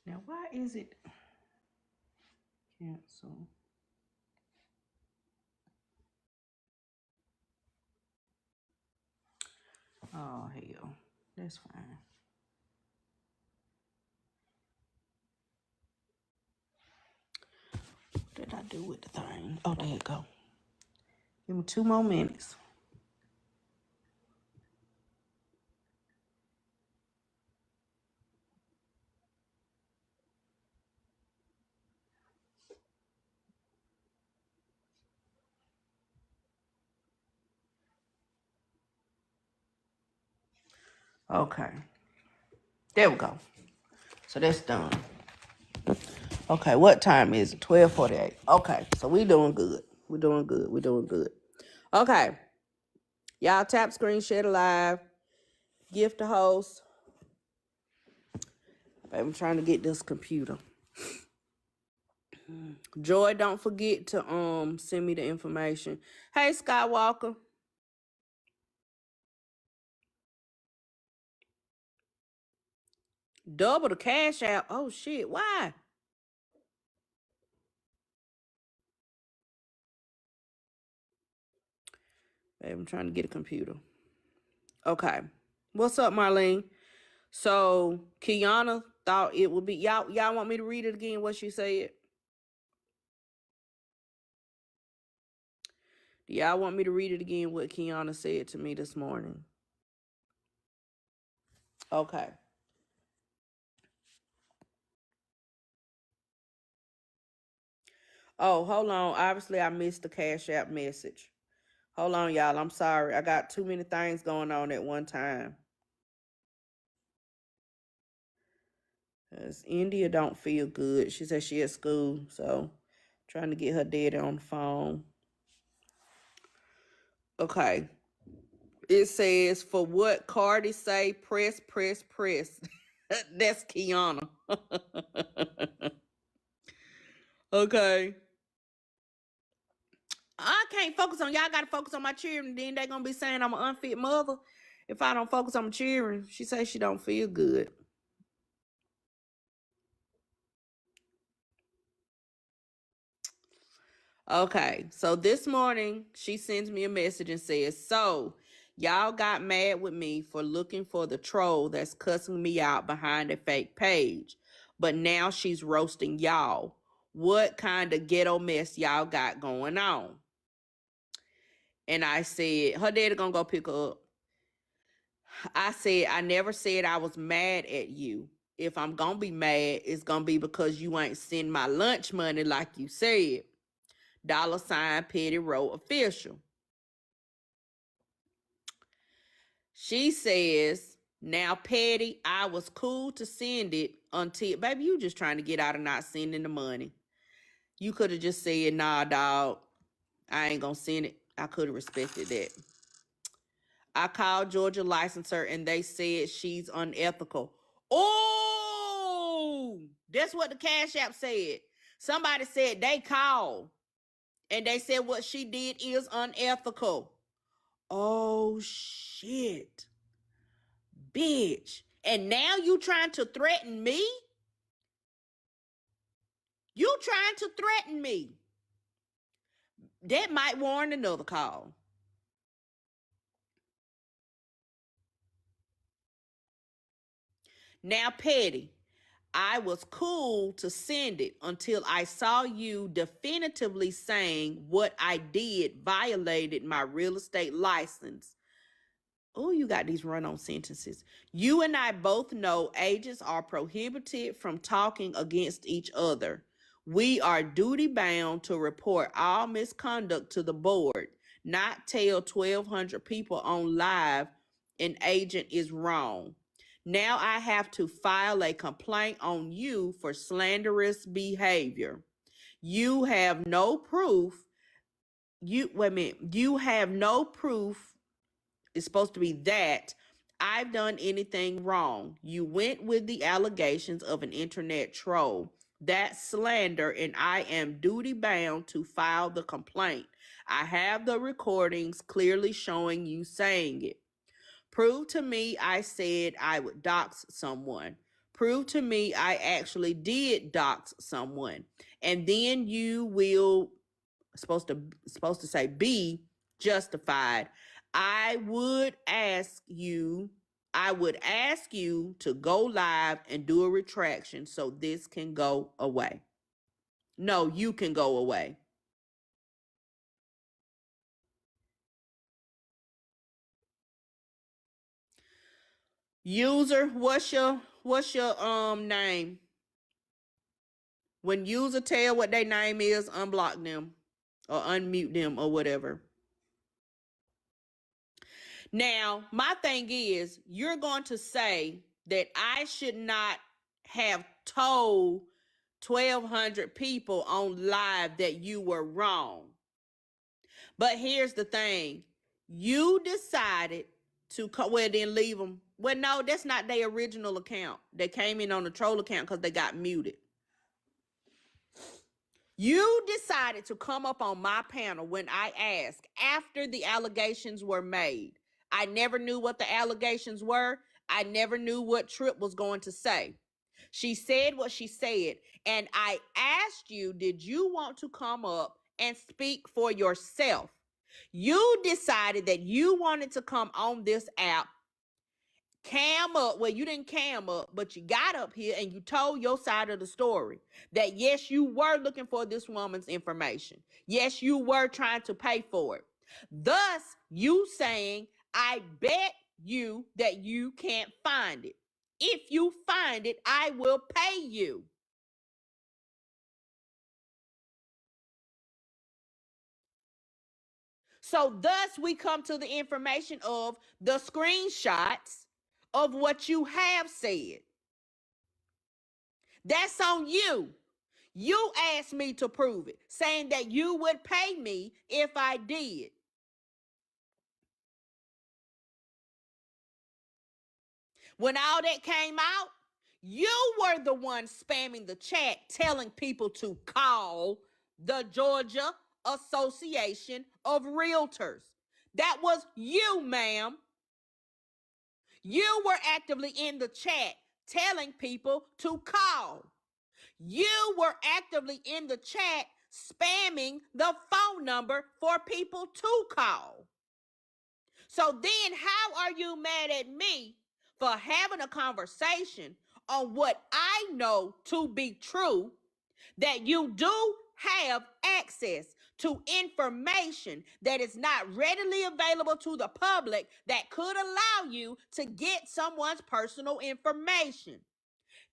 A: Now, why is it cancel? Oh, hell. That's fine. What did I do with the thing? Oh, there you go. Give me 2 more minutes. Okay. There we go. So that's done. Okay, what time is it? 12:48. Okay, so we doing good. We're doing good. We're doing good. Okay. Y'all tap screen, share the live, gift the host. I'm trying to get this computer. Joy, don't forget to send me the information. Hey, Skywalker. Double the cash out. Oh shit, why? Babe, I'm trying to get a computer. Okay. What's up, Marlene? So Keyona thought it would be y'all want me to read it again, what she said? Do y'all want me to read it again, what Keyona said to me this morning? Okay. Oh, hold on. Obviously, I missed the Cash App message. Hold on, y'all. I'm sorry. I got too many things going on at one time. Cause India don't feel good. She said she at school, so trying to get her daddy on the phone. Okay. It says, for what Cardi say, press, press, press. That's Keyona. Okay. I can't focus on y'all. Gotta focus on my children. Then they gonna be saying I'm an unfit mother if I don't focus on my children. She says she don't feel good. Okay, so this morning she sends me a message and says, so y'all got mad with me for looking for the troll that's cussing me out behind a fake page, but now she's roasting y'all. What kind of ghetto mess y'all got going on? And I said, her daddy gonna go pick her up. I said, I never said I was mad at you. If I'm gonna be mad, it's gonna be because you ain't send my lunch money like you said. $ PettyRo official. She says, now Petty, I was cool to send it until, baby, you just trying to get out of not sending the money. You could have just said, nah, dog, I ain't gonna send it. I could have respected that. I called Georgia licensor and they said she's unethical. Oh, that's what the Cash App said. Somebody said they called and they said what she did is unethical. Oh, shit. Bitch. And now you trying to threaten me? You trying to threaten me? That might warrant another call. Now, Petty, I was cool to send it until I saw you definitively saying what I did violated my real estate license. Oh, you got these run-on sentences. You and I both know agents are prohibited from talking against each other. We are duty-bound to report all misconduct to the board, not tell 1,200 people on live an agent is wrong. Now I have to file a complaint on you for slanderous behavior. You have no proof. You have no proof. It's supposed to be that I've done anything wrong. You went with the allegations of an internet troll. That's slander, and I am duty bound to file the complaint. I have the recordings clearly showing you saying it. Prove to me I said I would dox someone. Prove to me I actually did dox someone. And then you will supposed to say be justified. I would ask you to go live and do a retraction so this can go away. No, you can go away. User, what's your name? When user tell what their name is, unblock them or unmute them or whatever. Now, my thing is, you're going to say that I should not have told 1,200 people on live that you were wrong. But here's the thing. You decided to, well, then leave them. Well, no, that's not their original account. They came in on a troll account because they got muted. You decided to come up on my panel when I asked after the allegations were made. I never knew what the allegations were. I never knew what Trip was going to say. She said what she said, and I asked you, did you want to come up and speak for yourself? You decided that you wanted to come on this app, cam up. Well, you didn't cam up, but you got up here and you told your side of the story. That yes, you were looking for this woman's information. Yes, you were trying to pay for it. Thus, you saying, I bet you that you can't find it. If you find it, I will pay you. So thus we come to the information of the screenshots of what you have said. That's on you. You asked me to prove it, saying that you would pay me if I did. When all that came out, you were the one spamming the chat, telling people to call the Georgia Association of Realtors. That was you, ma'am. You were actively in the chat telling people to call. You were actively in the chat spamming the phone number for people to call. So then how are you mad at me for having a conversation on what I know to be true, that you do have access to information that is not readily available to the public that could allow you to get someone's personal information?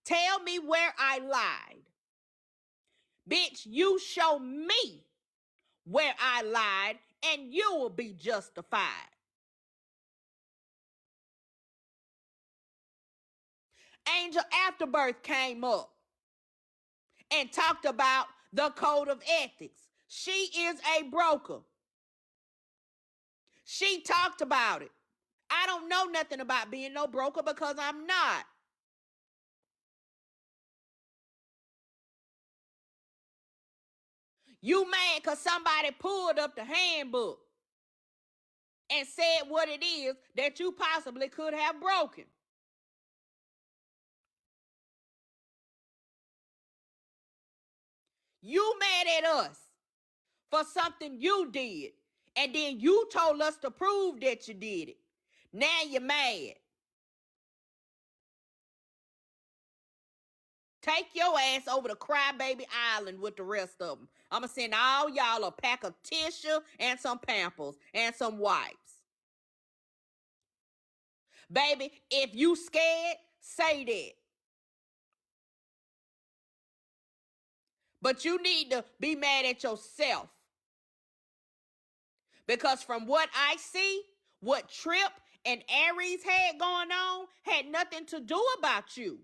A: Tell me where I lied. Bitch, you show me where I lied and you will be justified. Angel Afterbirth came up and talked about the code of ethics. She is a broker. She talked about it. I don't know nothing about being no broker because I'm not. You mad because somebody pulled up the handbook and said what it is that you possibly could have broken. You mad at us for something you did, and then you told us to prove that you did it. Now you're mad. Take your ass over to Crybaby Island with the rest of them. I'm going to send all y'all a pack of tissue and some Pampers and some wipes. Baby, if you scared, say that. But you need to be mad at yourself. Because from what I see, what Trip and Aries had going on had nothing to do about you.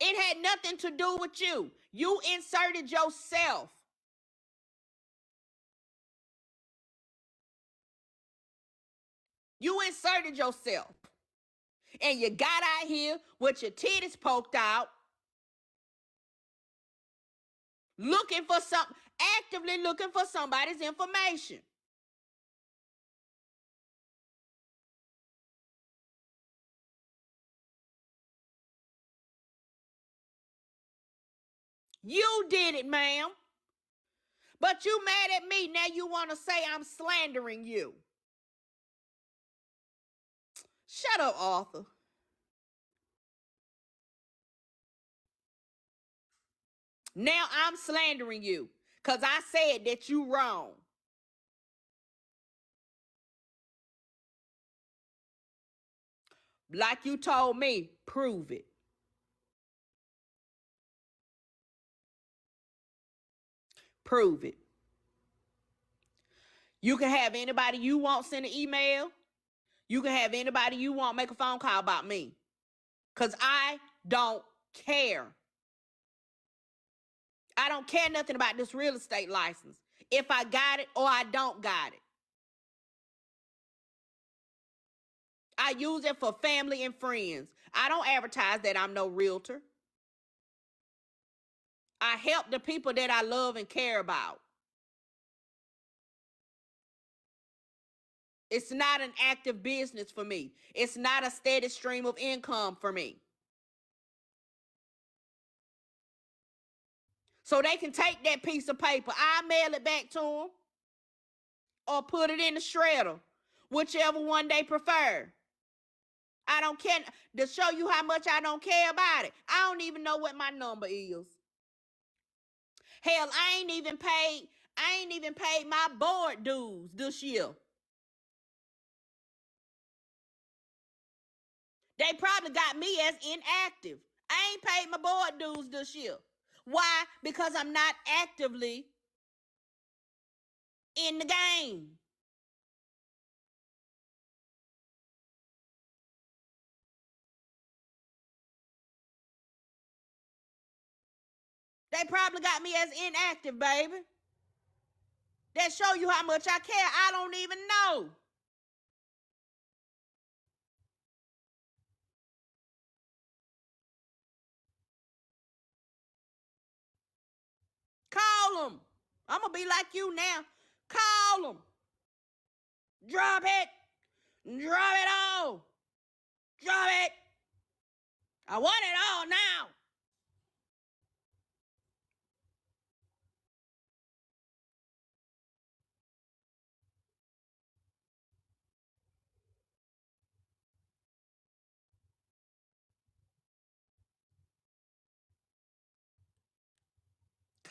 A: It had nothing to do with you. You inserted yourself. You inserted yourself. And you got out here with your titties poked out, looking for actively looking for somebody's information. You did it, ma'am. But you mad at me. Now you want to say I'm slandering you. Shut up, Arthur. Now I'm slandering you because I said that you wrong. Like you told me, prove it. Prove it. You can have anybody you want send an email. You can have anybody you want make a phone call about me. Because I don't care. I don't care nothing about this real estate license. If I got it or I don't got it. I use it for family and friends. I don't advertise that I'm no realtor. I help the people that I love and care about. It's not an active business for me. It's not a steady stream of income for me. So they can take that piece of paper. I mail it back to them or put it in the shredder, whichever one they prefer. I don't care. To show you how much I don't care about it, I don't even know what my number is. Hell, I ain't even paid my board dues this year. They probably got me as inactive. I ain't paid my board dues this year. Why? Because I'm not actively in the game. They probably got me as inactive, baby. That show you how much I care. I don't even know. Call them. I'm going to be like you now. Call them. Drop it. Drop it all. Drop it. I want it all now.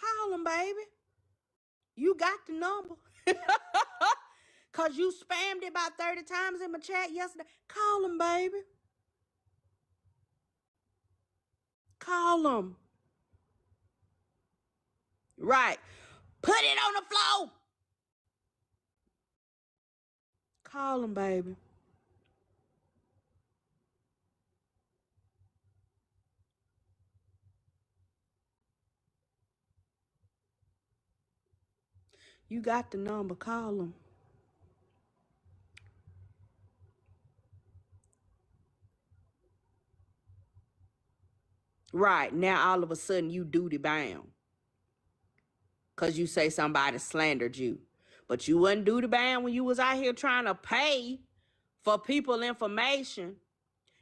A: Call them, baby. You got the number. Because you spammed it about 30 times in my chat yesterday. Call them, baby. Call them. Right. Put it on the floor. Call them, baby. You got the number. Call them. Right. Now, all of a sudden, you duty bound. Because you say somebody slandered you. But you wasn't duty bound when you was out here trying to pay for people information.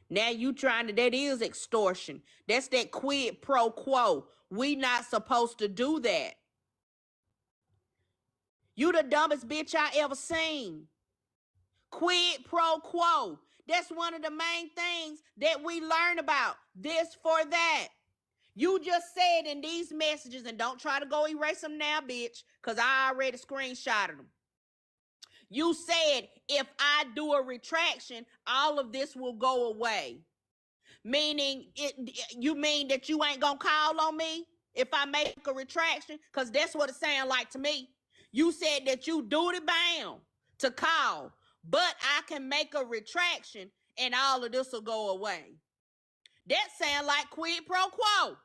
A: Now you trying to, that is extortion. That's that quid pro quo. We not supposed to do that. You the dumbest bitch I ever seen. Quid pro quo. That's one of the main things that we learn about. This for that. You just said in these messages, and don't try to go erase them now, bitch, because I already screenshotted them. You said, if I do a retraction, all of this will go away. Meaning, you mean that you ain't gonna call on me if I make a retraction? Because that's what it sounds like to me. You said that you duty bound to call, but I can make a retraction and all of this will go away. That sounds like quid pro quo.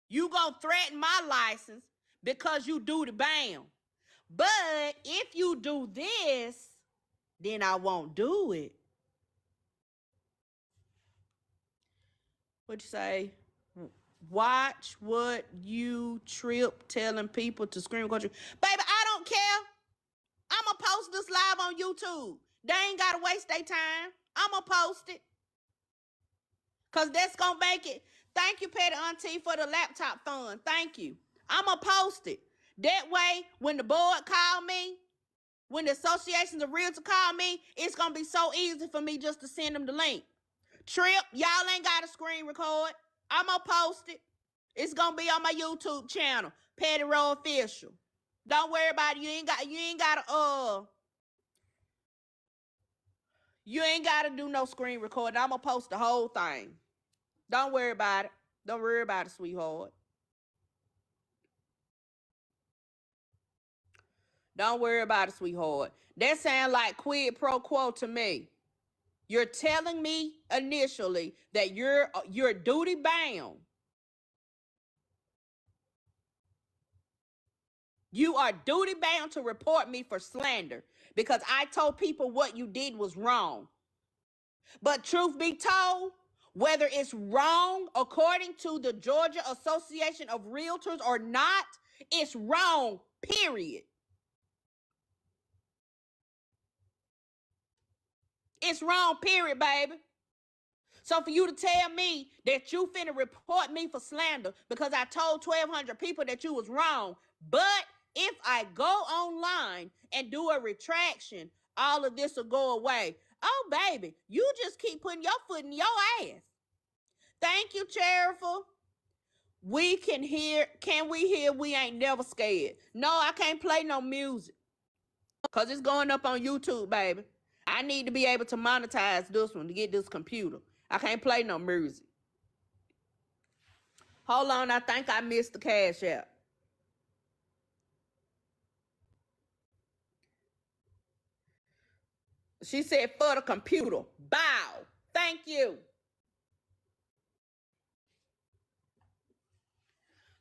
A: You gonna threaten my license because you duty bound. But if you do this, then I won't do it. What'd you say? Watch what you trip telling people to scream country. Baby, I don't care. I'ma post this live on YouTube. They ain't gotta waste their time. I'ma post it. Because that's going to make it. Thank you, Petty Auntie, for the laptop fund. Thank you. I'm going to post it. That way, when the board call me, when the associations of realtors call me, it's going to be so easy for me just to send them the link. Trip, y'all ain't got a screen record. I'm going to post it. It's going to be on my YouTube channel, PettyRo Official. Don't worry about it. You ain't got to do no screen recording. I'm going to post the whole thing. Don't worry about it. Don't worry about it, sweetheart. Don't worry about it, sweetheart. That sounds like quid pro quo to me. You're telling me initially that you're duty bound. You are duty bound to report me for slander because I told people what you did was wrong. But truth be told, whether it's wrong according to the Georgia Association of Realtors or not, it's wrong, period. It's wrong, period, baby. So for you to tell me that you finna report me for slander because I told 1,200 people that you was wrong, but if I go online and do a retraction, all of this will go away. Oh, baby, you just keep putting your foot in your ass. Thank you, Cheerful. Can we hear we ain't never scared? No, I can't play no music because it's going up on YouTube, baby. I need to be able to monetize this one to get this computer. I can't play no music. Hold on, I think I missed the cash app. She said for the computer. Bow. Thank you.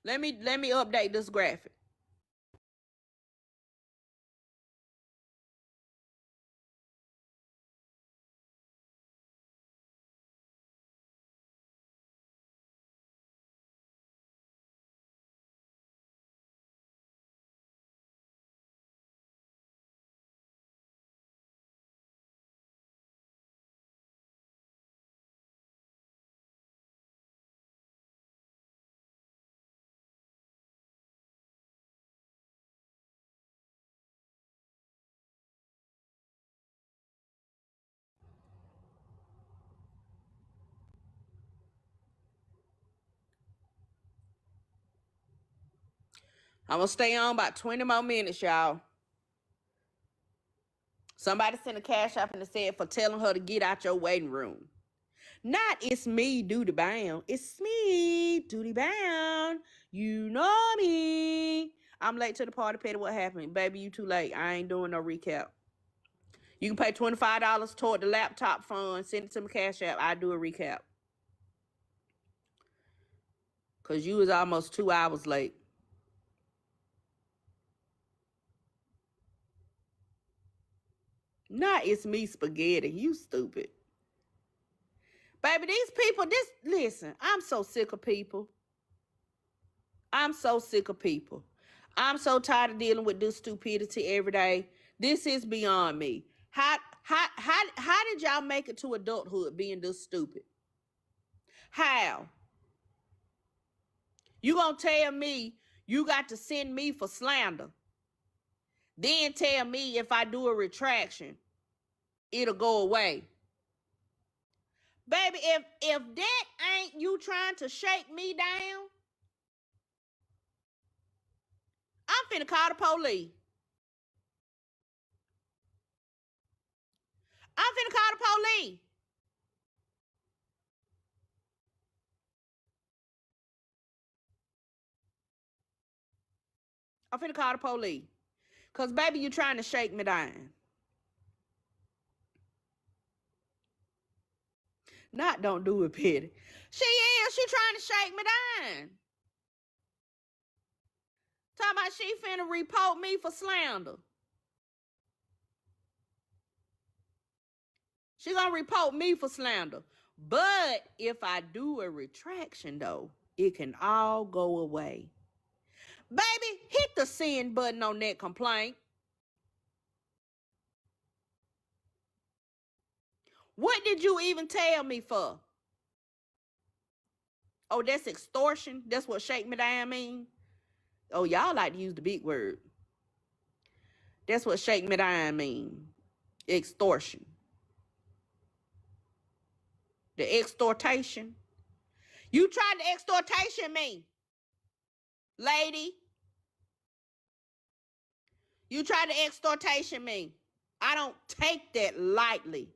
A: Let me update this graphic. I'm going to stay on about 20 more minutes, y'all. Somebody sent a cash app and said for telling her to get out your waiting room. Not it's me, duty bound. It's me, duty bound. You know me. I'm late to the party, Petty. What happened? Baby, you too late. I ain't doing no recap. You can pay $25 toward the laptop fund. Send it to my cash app. I do a recap. Because you was almost 2 hours late. Not it's me, spaghetti. You stupid. Baby, these people, listen, I'm so sick of people. I'm so sick of people. I'm so tired of dealing with this stupidity every day. This is beyond me. How did y'all make it to adulthood being this stupid? How? You gonna tell me you got to send me for slander? Then tell me if I do a retraction, it'll go away. Baby, if that ain't you trying to shake me down, I'm finna call the police. I'm finna call the police. I'm finna call the police. Because, baby, you trying to shake me down. Not don't do it, Petty. She trying to shake me down. Talking about she finna report me for slander. She gonna report me for slander. But if I do a retraction, though, it can all go away. Baby, hit the send button on that complaint. What did you even tell me for? Oh, that's extortion? That's what shake me down mean? Oh, y'all like to use the big word. That's what shake me down mean. Extortion. The extortation. You tried to extortation me, lady. You tried to extortation me. I don't take that lightly.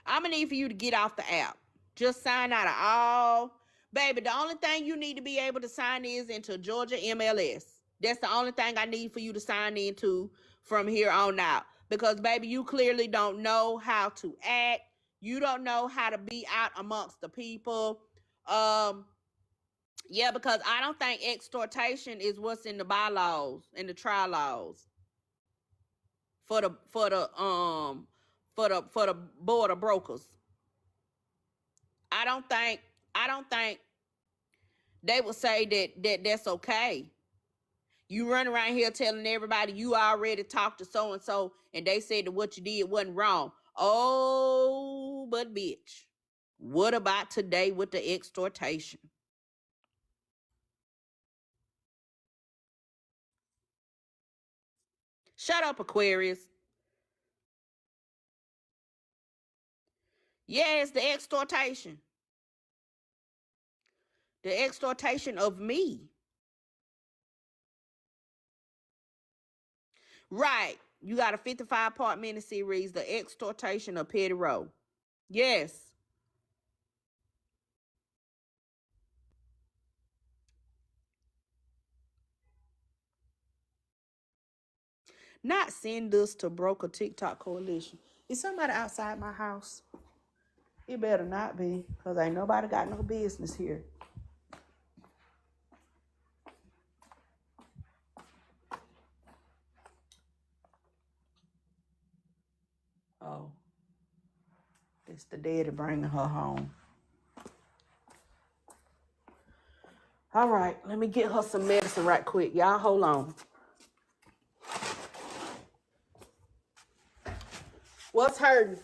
A: I'm going to need for you to get off the app. Just sign out of all. Baby, the only thing you need to be able to sign is into Georgia MLS. That's the only thing I need for you to sign into from here on out. Because, baby, you clearly don't know how to act. You don't know how to be out amongst the people. Yeah, because I don't think extortation is what's in the bylaws, in the trial laws. For the board of brokers. I don't think they would say that's okay. You run around here telling everybody you already talked to so and so and they said that what you did wasn't wrong. Oh, but bitch, what about today with the extortation? Shut up, Aquarius. Yes, the extortation. The extortation of me. Right. You got a 55-part miniseries, The Extortation of PettyRo. Yes. Not send us to Broker TikTok Coalition. Is somebody outside my house? It better not be, because ain't nobody got no business here. Oh. It's the daddy bringing her home. All right, let me get her some medicine right quick. Y'all hold on. What's hurting?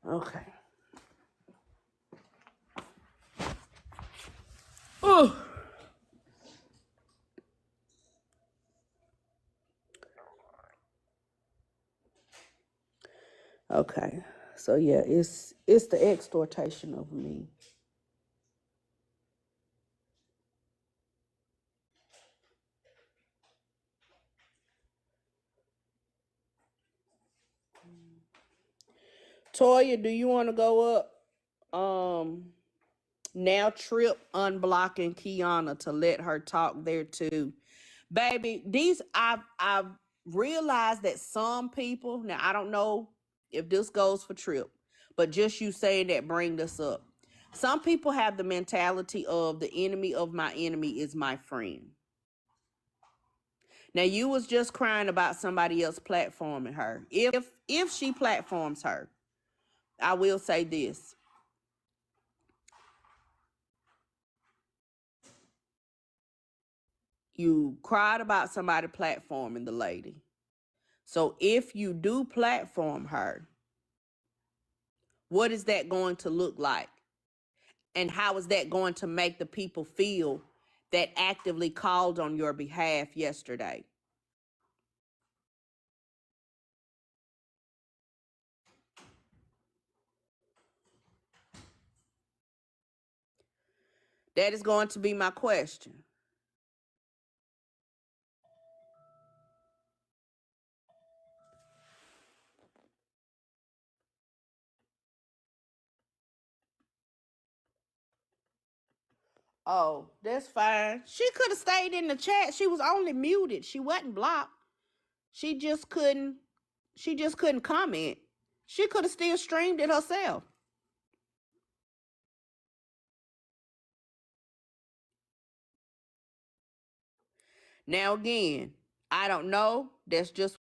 A: Okay. Ooh. Okay. So yeah, it's the extortation of me. Toya, do you want to go up? Now Trip unblocking Keyona to let her talk there too. Baby, I've realized that some people, now I don't know if this goes for Trip, but just you saying that bring this up. Some people have the mentality of the enemy of my enemy is my friend. Now you was just crying about somebody else platforming her. If she platforms her, I will say this. You cried about somebody platforming the lady. So if you do platform her, what is that going to look like? And how is that going to make the people feel that actively called on your behalf yesterday? That is going to be my question. Oh, that's fine. She could have stayed in the chat. She was only muted. She wasn't blocked. She just couldn't comment. She could have still streamed it herself. Now again, I don't know. That's just